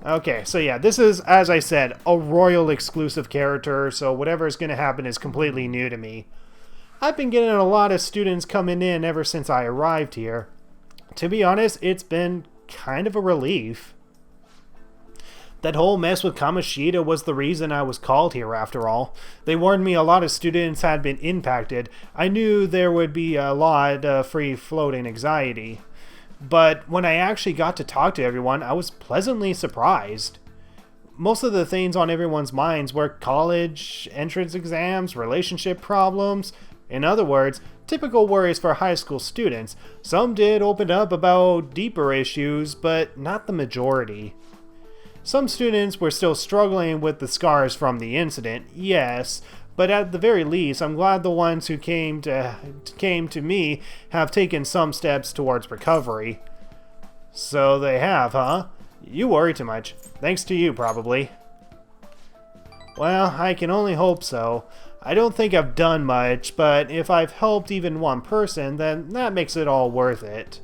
S1: Okay, so yeah, this is, as I said, a royal exclusive character, so whatever is going to happen is completely new to me. I've been getting a lot of students coming in ever since I arrived here. To be honest, it's been kind of a relief. That whole mess with Kamoshida was the reason I was called here after all. They warned me a lot of students had been impacted. I knew there would be a lot of free-floating anxiety. But when I actually got to talk to everyone, I was pleasantly surprised. Most of the things on everyone's minds were college, entrance exams, relationship problems. In other words, typical worries for high school students. Some did open up about deeper issues, but not the majority. Some students were still struggling with the scars from the incident, yes, but at the very least, I'm glad the ones who came to me have taken some steps towards recovery. So they have, huh? You worry too much. Thanks to you, probably. Well, I can only hope so. I don't think I've done much, but if I've helped even one person, then that makes it all worth it.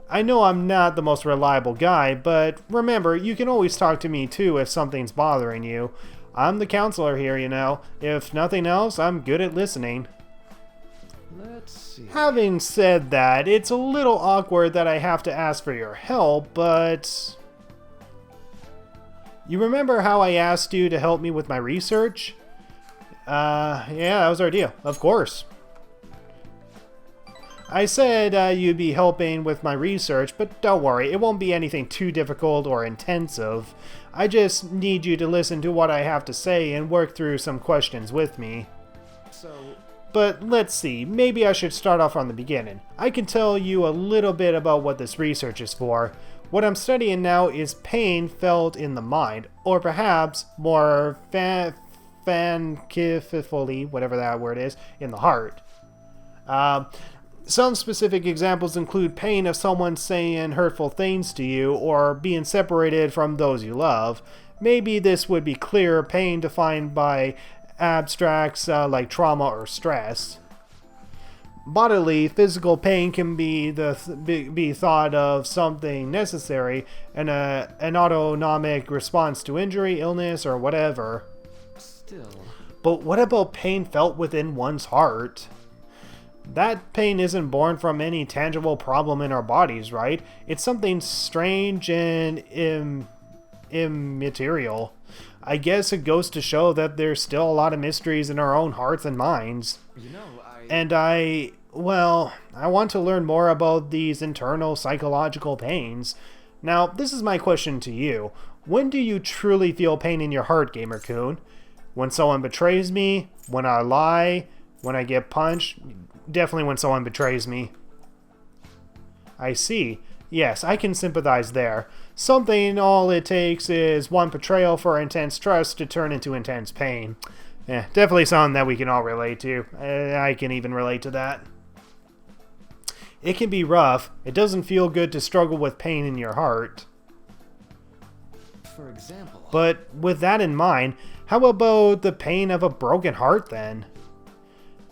S1: I know I'm not the most reliable guy, but remember, you can always talk to me too if something's bothering you. I'm the counselor here, you know. If nothing else, I'm good at listening.
S5: Let's see.
S1: Having said that, it's a little awkward that I have to ask for your help, but... You remember how I asked you to help me with my research? Yeah, that was our deal. Of course. I said you'd be helping with my research, but don't worry, it won't be anything too difficult or intensive. I just need you to listen to what I have to say and work through some questions with me.
S5: So,
S1: But let's see, maybe I should start off from the beginning. I can tell you a little bit about what this research is for. What I'm studying now is pain felt in the mind, or perhaps more fancifully, whatever that word is, in the heart. Some specific examples include pain of someone saying hurtful things to you or being separated from those you love. Maybe this would be clearer pain defined by abstracts like trauma or stress. Bodily, physical pain can be thought of something necessary and an autonomic response to injury, illness, or whatever.
S5: still.
S1: But what about pain felt within one's heart? That pain isn't born from any tangible problem in our bodies, right? It's something strange and immaterial. I guess it goes to show that there's still a lot of mysteries in our own hearts and minds.
S5: You know,
S1: I want to learn more about these internal psychological pains. Now, this is my question to you. When do you truly feel pain in your heart, Gamer-kun? When someone betrays me? When I lie? When I get punched? Definitely when someone betrays me. I see. Yes, I can sympathize there. Something all it takes is one betrayal for intense trust to turn into intense pain. Yeah, definitely something that we can all relate to. I can even relate to that. It can be rough. It doesn't feel good to struggle with pain in your heart.
S5: for example.
S1: But with that in mind, how about the pain of a broken heart then?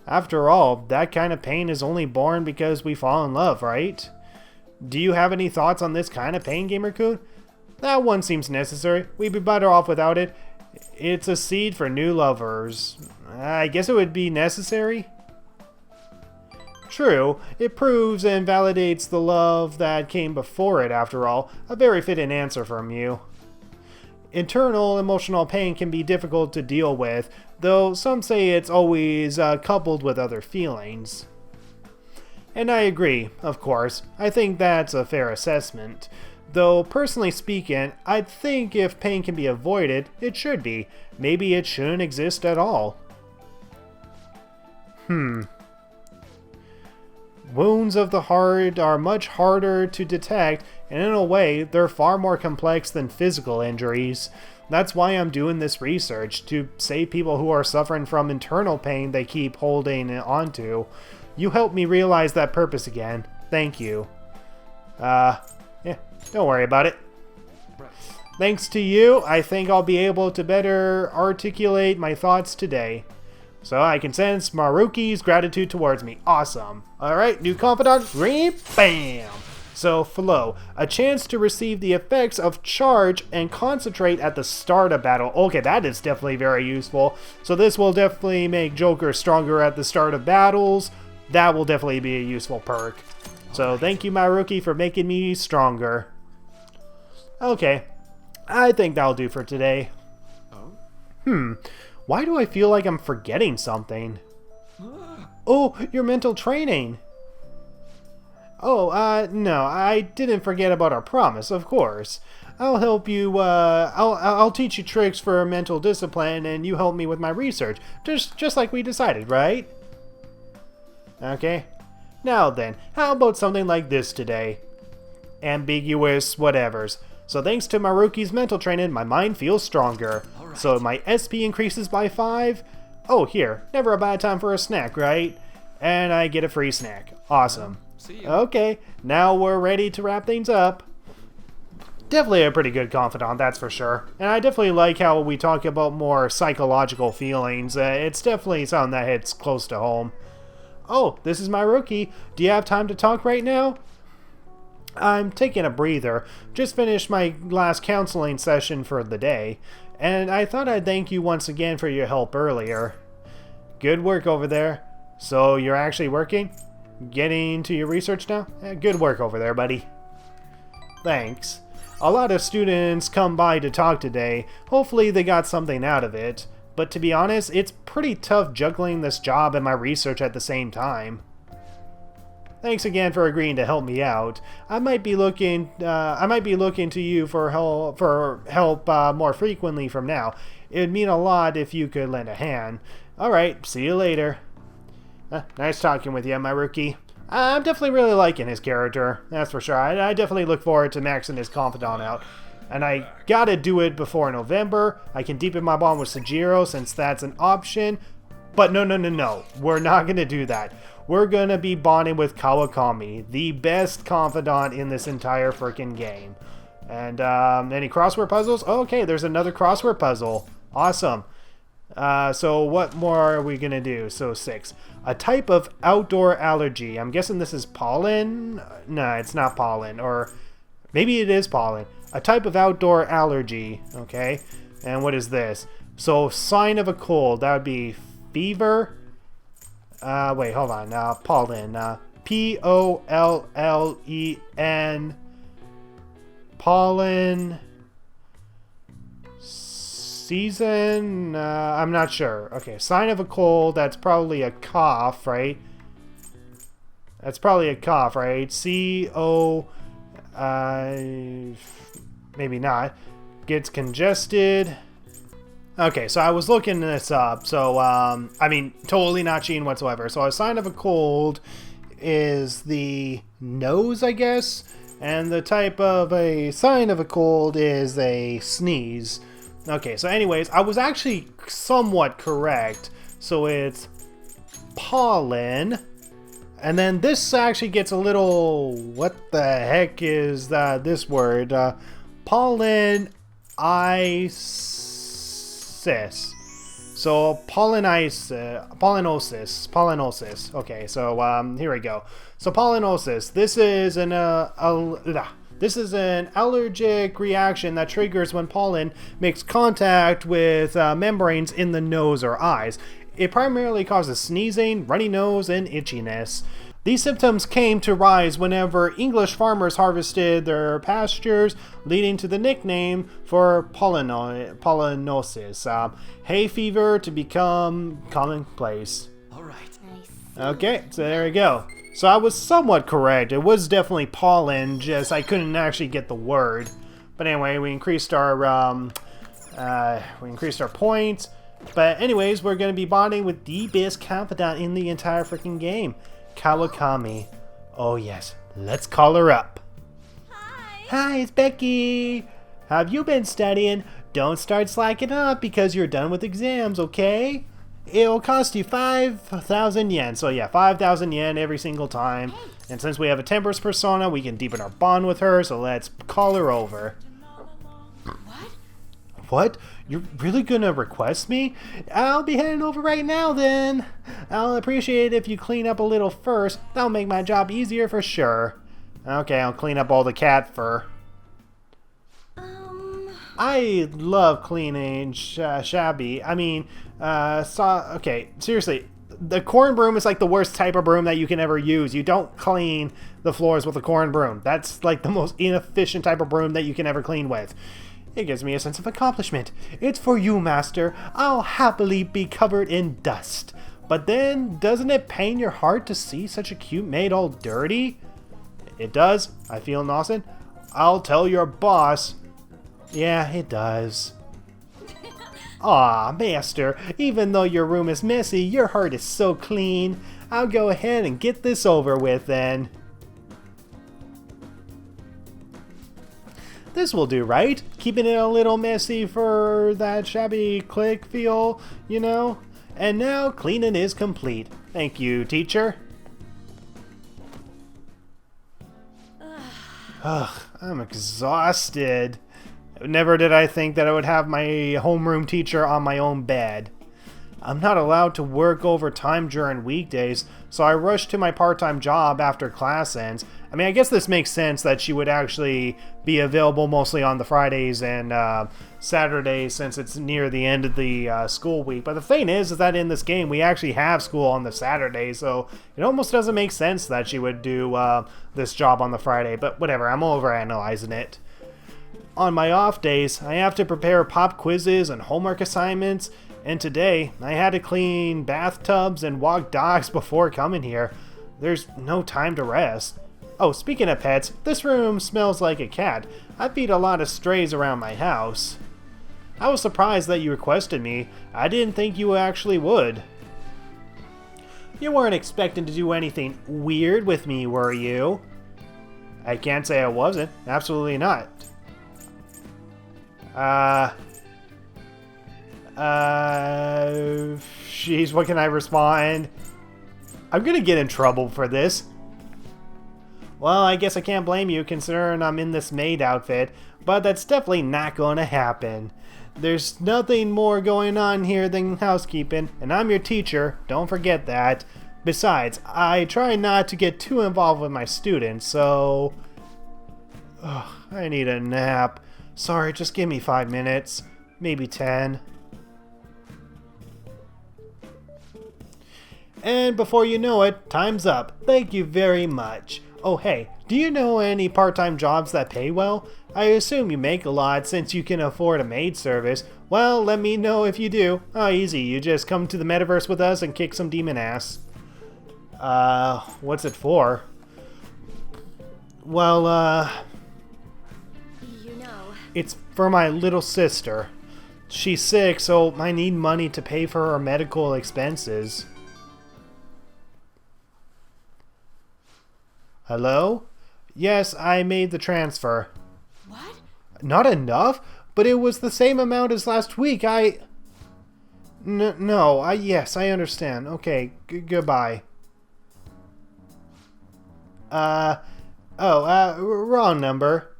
S1: After all, that kind of pain is only born because we fall in love, right? Do you have any thoughts on this kind of pain, Gamer-kun? That one seems necessary. We'd be better off without it. It's a seed for new lovers. I guess it would be necessary? True, it proves and validates the love that came before it, after all. A very fitting answer from you. Internal emotional pain can be difficult to deal with, though some say it's always coupled with other feelings. And I agree, of course. I think that's a fair assessment. Though, personally speaking, I think if pain can be avoided, it should be. Maybe it shouldn't exist at all. Wounds of the heart are much harder to detect, and in a way, they're far more complex than physical injuries. That's why I'm doing this research, to save people who are suffering from internal pain they keep holding onto. You helped me realize that purpose again. Thank you. Yeah, don't worry about it.
S5: Right.
S1: Thanks to you, I think I'll be able to better articulate my thoughts today. So I can sense Maruki's gratitude towards me. Awesome. Alright, new confidant. Bam! So, flow. A chance to receive the effects of charge and concentrate at the start of battle. Okay, that is definitely very useful. So this will definitely make Joker stronger at the start of battles. That will definitely be a useful perk. So thank you, Maruki, for making me stronger. Okay. I think that'll do for today.
S5: Oh?
S1: Why do I feel like I'm forgetting something? Oh, your mental training. Oh, no, I didn't forget about our promise, of course. I'll help you, I'll teach you tricks for mental discipline, and you help me with my research. Just like we decided, right? Okay. Now then, how about something like this today? Ambiguous whatevers. So thanks to Maruki's mental training, my mind feels stronger.
S3: Alright.
S1: So my SP increases by 5. Oh, here. Never a bad time for a snack, right? And I get a free snack. Awesome.
S5: See you.
S1: Okay, now we're ready to wrap things up. Definitely a pretty good confidant, that's for sure. And I definitely like how we talk about more psychological feelings. It's definitely something that hits close to home. Oh, this is my rookie. Do you have time to talk right now? I'm taking a breather. Just finished my last counseling session for the day, and I thought I'd thank you once again for your help earlier. Good work over there. So you're actually working? Getting to your research now? Good work over there, buddy. Thanks. A lot of students come by to talk today. Hopefully they got something out of it. But to be honest, it's pretty tough juggling this job and my research at the same time. Thanks again for agreeing to help me out. I might be looking to you for help more frequently from now. It'd mean a lot if you could lend a hand. All right, see you later. Nice talking with you, my rookie. I'm definitely really liking his character, that's for sure. I definitely look forward to maxing his confidant out. And I gotta do it before November. I can deepen my bond with Sejiro since that's an option. But no. We're not gonna do that. We're gonna be bonding with Kawakami, the best confidant in this entire freaking game. And any crossword puzzles? Oh, okay, there's another crossword puzzle. Awesome. So what more are we gonna do? So 6. A type of outdoor allergy. I'm guessing this is pollen? No, it's not pollen. Or maybe it is pollen. A type of outdoor allergy. Okay. And what is this? So sign of a cold. That would be fever. Wait, hold on. Pollen. Pollen. Pollen. Season? I'm not sure. Okay, sign of a cold. That's probably a cough, right? That's probably a cough, right? C-O... maybe not. Gets congested. Okay, so I was looking this up. So, I mean, totally not cheating whatsoever. So a sign of a cold is the nose, I guess? And the type of a sign of a cold is a sneeze. Okay, so anyways, I was actually somewhat correct. So it's pollen. And then this actually gets a little... What the heck is this word? Pollenisis. So pollenosis. Okay, so here we go. So pollenosis. This is an allergic reaction that triggers when pollen makes contact with membranes in the nose or eyes. It primarily causes sneezing, runny nose, and itchiness. These symptoms came to rise whenever English farmers harvested their pastures, leading to the nickname for pollenosis. Hay fever to become commonplace.
S3: Alright.
S2: Nice.
S1: Okay, so there we go. So I was somewhat correct. It was definitely pollen, just I couldn't actually get the word. But anyway, we increased our points. But anyways, we're going to be bonding with the best confidant in the entire freaking game, Kawakami. Oh yes, let's call her up. Hi, it's Becky. Have you been studying? Don't start slacking up because you're done with exams, okay? It'll cost you 5,000 yen. So yeah, 5,000 yen every single time. And since we have a Temperance persona, we can deepen our bond with her. So let's call her over. What? You're really gonna request me? I'll be heading over right now then. I'll appreciate it if you clean up a little first. That'll make my job easier for sure. Okay, I'll clean up all the cat fur. I love cleaning shabby. I mean, okay, seriously. The corn broom is like the worst type of broom that you can ever use. You don't clean the floors with a corn broom. That's like the most inefficient type of broom that you can ever clean with. It gives me a sense of accomplishment. It's for you, Master. I'll happily be covered in dust. But then, doesn't it pain your heart to see such a cute maid all dirty? It does. I feel Nawson. I'll tell your boss. Yeah, it does. Aw, Master, even though your room is messy, your heart is so clean. I'll go ahead and get this over with then. This will do, right? Keeping it a little messy for that shabby clique feel, you know? And now cleaning is complete. Thank you, teacher. Ugh, I'm exhausted. Never did I think that I would have my homeroom teacher on my own bed. I'm not allowed to work overtime during weekdays, so I rushed to my part-time job after class ends. I mean, I guess this makes sense that she would actually be available mostly on the Fridays and Saturdays since it's near the end of the school week. But the thing is that in this game we actually have school on the Saturday, so it almost doesn't make sense that she would do this job on the Friday. But whatever, I'm overanalyzing it. On my off days, I have to prepare pop quizzes and homework assignments, and today I had to clean bathtubs and walk dogs before coming here. There's no time to rest. Oh, speaking of pets, this room smells like a cat. I feed a lot of strays around my house. I was surprised that you requested me. I didn't think you actually would. You weren't expecting to do anything weird with me, were you? I can't say I wasn't. Absolutely not. Jeez, what can I respond? I'm gonna get in trouble for this. Well, I guess I can't blame you considering I'm in this maid outfit, but that's definitely not gonna happen. There's nothing more going on here than housekeeping, and I'm your teacher, don't forget that. Besides, I try not to get too involved with my students, so... Ugh, I need a nap. Sorry, just give me 5 minutes. Maybe 10. And before you know it, time's up. Thank you very much. Oh hey, do you know any part-time jobs that pay well? I assume you make a lot since you can afford a maid service. Well, let me know if you do. Oh, easy. You just come to the metaverse with us and kick some demon ass. What's it for? Well, it's for my little sister. She's sick, so I need money to pay for her medical expenses. Hello? Yes, I made the transfer.
S6: What?
S1: Not enough? But it was the same amount as last week. Yes, I understand. Okay, goodbye. Wrong number.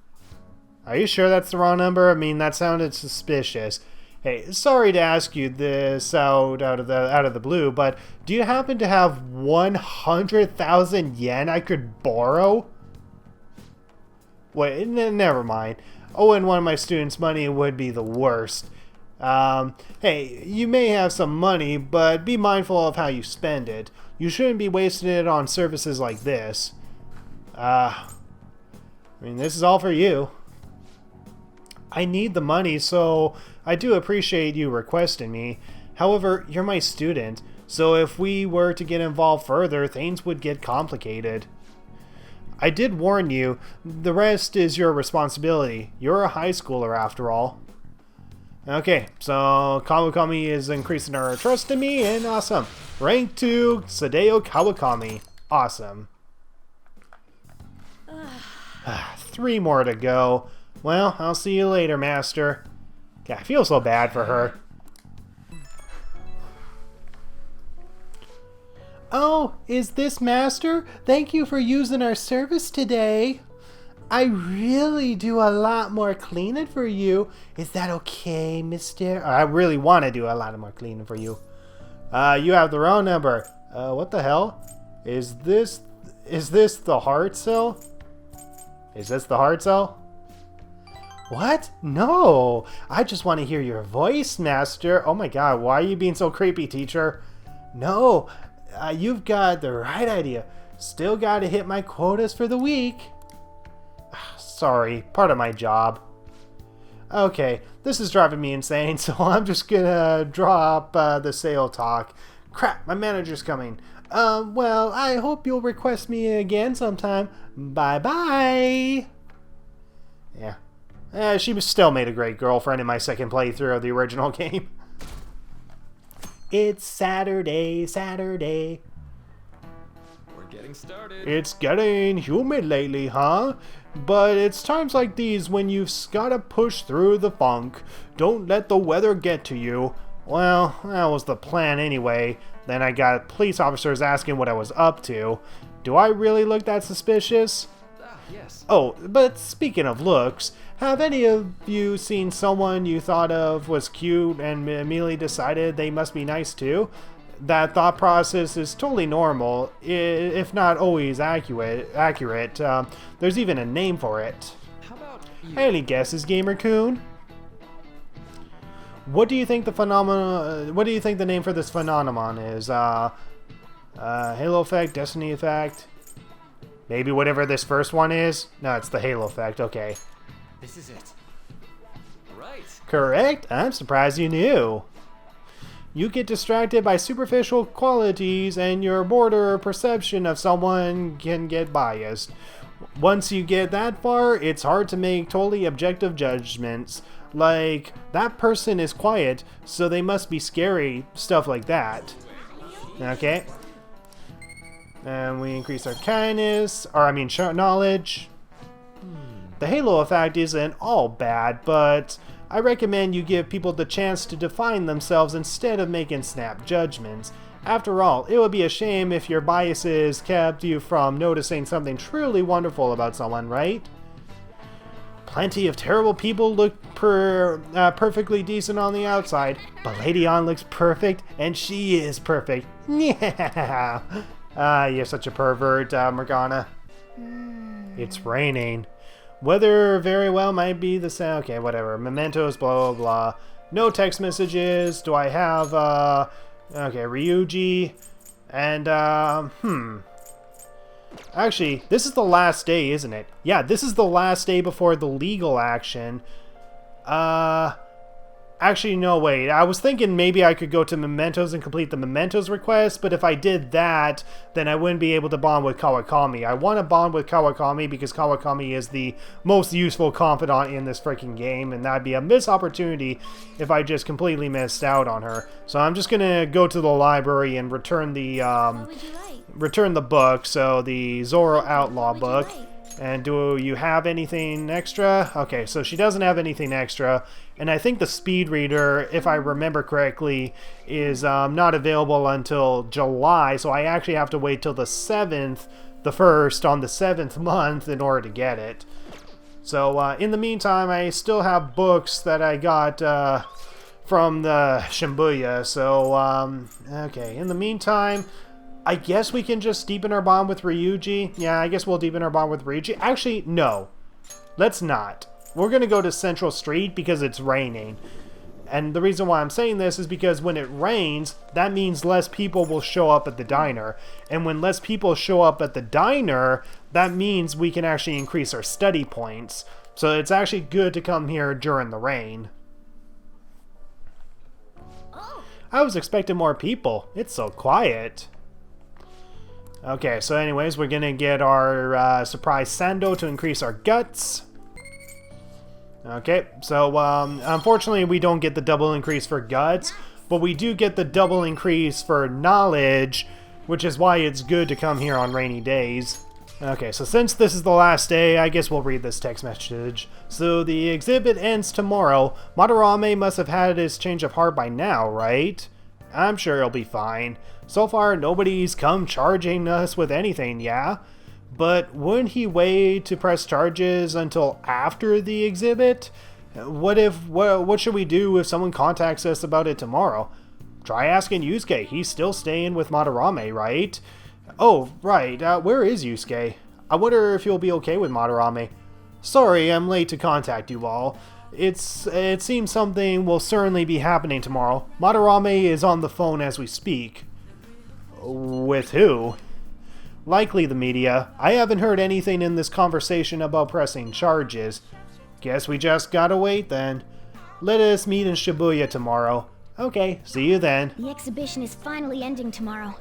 S1: Are you sure that's the wrong number? I mean, that sounded suspicious. Hey, sorry to ask you this out of the blue, but do you happen to have 100,000 yen I could borrow? Wait, never mind. Owing one of my students money would be the worst. Hey, you may have some money, but be mindful of how you spend it. You shouldn't be wasting it on services like this. I mean, this is all for you. I need the money, so I do appreciate you requesting me. However, you're my student, so if we were to get involved further, things would get complicated. I did warn you, the rest is your responsibility. You're a high schooler after all. Okay, so Kawakami is increasing her trust in me, and awesome. Rank 2, Sadeo Kawakami. Awesome. 3 more to go. Well, I'll see you later, Master. Yeah, I feel so bad for her. Oh, is this Master? Thank you for using our service today. I really do a lot more cleaning for you. Is that okay, mister? I really want to do a lot more cleaning for you. You have the wrong number. What the hell? Is this the heart cell? Is this the heart cell? What? No! I just want to hear your voice, Master. Oh my god, why are you being so creepy, teacher? No, you've got the right idea. Still gotta hit my quotas for the week. Sorry, part of my job. Okay, this is driving me insane, so I'm just gonna drop the sale talk. Crap, my manager's coming. Well, I hope you'll request me again sometime. Bye-bye. Yeah. She still made a great girlfriend in my second playthrough of the original game. It's Saturday.
S5: We're getting started.
S1: It's getting humid lately, huh? But it's times like these when you've gotta push through the funk. Don't let the weather get to you. Well, that was the plan anyway. Then I got police officers asking what I was up to. Do I really look that suspicious?
S5: Yes.
S1: Oh, but speaking of looks, have any of you seen someone you thought of was cute and immediately decided they must be nice too? That thought process is totally normal, if not always accurate. There's even a name for it.
S5: How about you?
S1: Any guesses, Gamer-kun? What do you think the name for this phenomenon is? Halo effect, Destiny effect? Maybe whatever this first one is? No, it's the Halo effect, okay.
S5: This is it. Right.
S1: Correct? I'm surprised you knew. You get distracted by superficial qualities and your border perception of someone can get biased. Once you get that far, it's hard to make totally objective judgments. Like, that person is quiet, so they must be scary, stuff like that. Okay. And we increase our kindness, knowledge. The Halo effect isn't all bad, but I recommend you give people the chance to define themselves instead of making snap judgments. After all, it would be a shame if your biases kept you from noticing something truly wonderful about someone, right? Plenty of terrible people look perfectly decent on the outside, but Lady Ann looks perfect, and she is perfect. Yeah. You're such a pervert, Morgana. It's raining. Weather very well might be the same. Okay, whatever. Mementos, blah, blah, blah. No text messages. Do I have, okay, Ryuji. And, Actually, this is the last day, isn't it? Yeah, this is the last day before the legal action. Actually, no, wait. I was thinking maybe I could go to Mementos and complete the Mementos request, but if I did that, then I wouldn't be able to bond with Kawakami. I want to bond with Kawakami because Kawakami is the most useful confidant in this freaking game, and that'd be a missed opportunity if I just completely missed out on her. So I'm just gonna go to the library and return the,
S2: What would you like?
S1: return the book, so the Zoro Outlaw
S2: What would you
S1: book.
S2: like?
S1: And do you have anything extra? Okay, so she doesn't have anything extra. And I think the speed reader, if I remember correctly, is not available until July. So I actually have to wait till the 7th, the 1st, on the 7th month in order to get it. So in the meantime, I still have books that I got from the Shibuya. So, okay, in the meantime, I guess we can just deepen our bond with Ryuji. Yeah, I guess we'll deepen our bond with Ryuji. Actually, no. Let's not. We're going to go to Central Street because it's raining. And the reason why I'm saying this is because when it rains, that means less people will show up at the diner. And when less people show up at the diner, that means we can actually increase our study points. So it's actually good to come here during the rain. I was expecting more people. It's so quiet. Okay, so anyways, we're gonna get our surprise Sando to increase our guts. Okay, so unfortunately we don't get the double increase for guts, but we do get the double increase for knowledge, which is why it's good to come here on rainy days. Okay, so since this is the last day, I guess we'll read this text message. So the exhibit ends tomorrow. Madarame must have had his change of heart by now, right? I'm sure he'll be fine. So far, nobody's come charging us with anything, yeah? But wouldn't he wait to press charges until after the exhibit? What should we do if someone contacts us about it tomorrow? Try asking Yusuke. He's still staying with Madarame, right? Oh, right. Where is Yusuke? I wonder if he'll be okay with Madarame. Sorry, I'm late to contact you all. It seems something will certainly be happening tomorrow. Madarame is on the phone as we speak. With who? Likely the media. I haven't heard anything in this conversation about pressing charges. Guess we just gotta wait then. Let us meet in Shibuya tomorrow. Okay, see you then.
S6: The exhibition is finally ending tomorrow.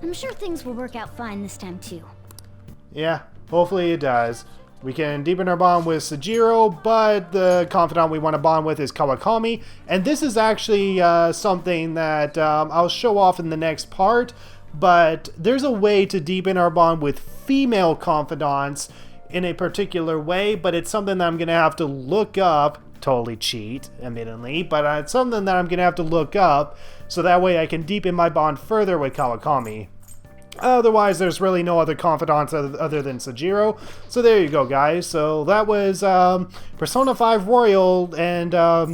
S6: I'm sure things will work out fine this time too.
S1: Yeah, hopefully it does. We can deepen our bond with Sejiro, but the confidant we want to bond with is Kawakami. And this is actually something that I'll show off in the next part. But there's a way to deepen our bond with female confidants in a particular way, but it's something that I'm going to have to look up. Totally cheat, admittedly, but it's something that I'm going to have to look up so that way I can deepen my bond further with Kawakami. Otherwise, there's really no other confidants other than Sejiro. So there you go, guys. So that was Persona 5 Royal, and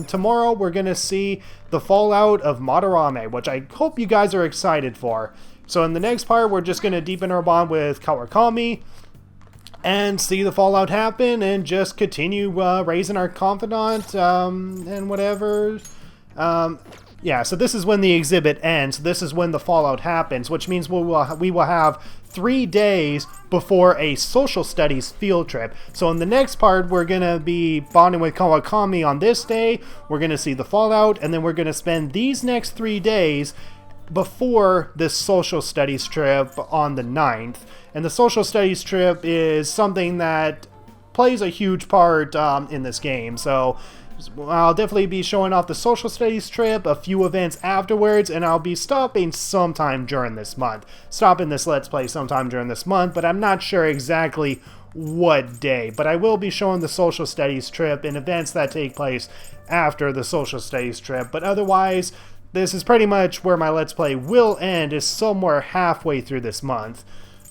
S1: tomorrow we're going to see the fallout of Madarame, which I hope you guys are excited for. So in the next part, we're just going to deepen our bond with Kawakami and see the fallout happen and just continue raising our confidant and whatever. Yeah, so this is when the exhibit ends. This is when the fallout happens, which means we will have 3 days before a social studies field trip. So in the next part, we're going to be bonding with Kawakami on this day. We're going to see the fallout, and then we're going to spend these next 3 days before this social studies trip on the 9th. And the social studies trip is something that plays a huge part in this game. So I'll definitely be showing off the social studies trip, a few events afterwards, and I'll be stopping sometime during this month. Stopping this Let's Play sometime during this month, but I'm not sure exactly what day. But I will be showing the social studies trip and events that take place after the social studies trip. But otherwise, this is pretty much where my Let's Play will end, is somewhere halfway through this month.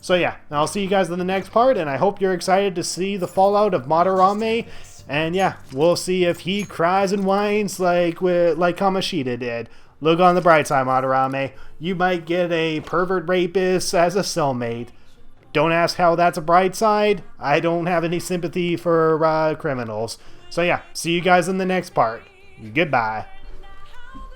S1: So yeah, I'll see you guys in the next part, and I hope you're excited to see the fallout of Madarame. And yeah, we'll see if he cries and whines like Kamoshida did. Look on the bright side, Madarame. You might get a pervert rapist as a cellmate. Don't ask how that's a bright side. I don't have any sympathy for criminals. So yeah, see you guys in the next part. Goodbye.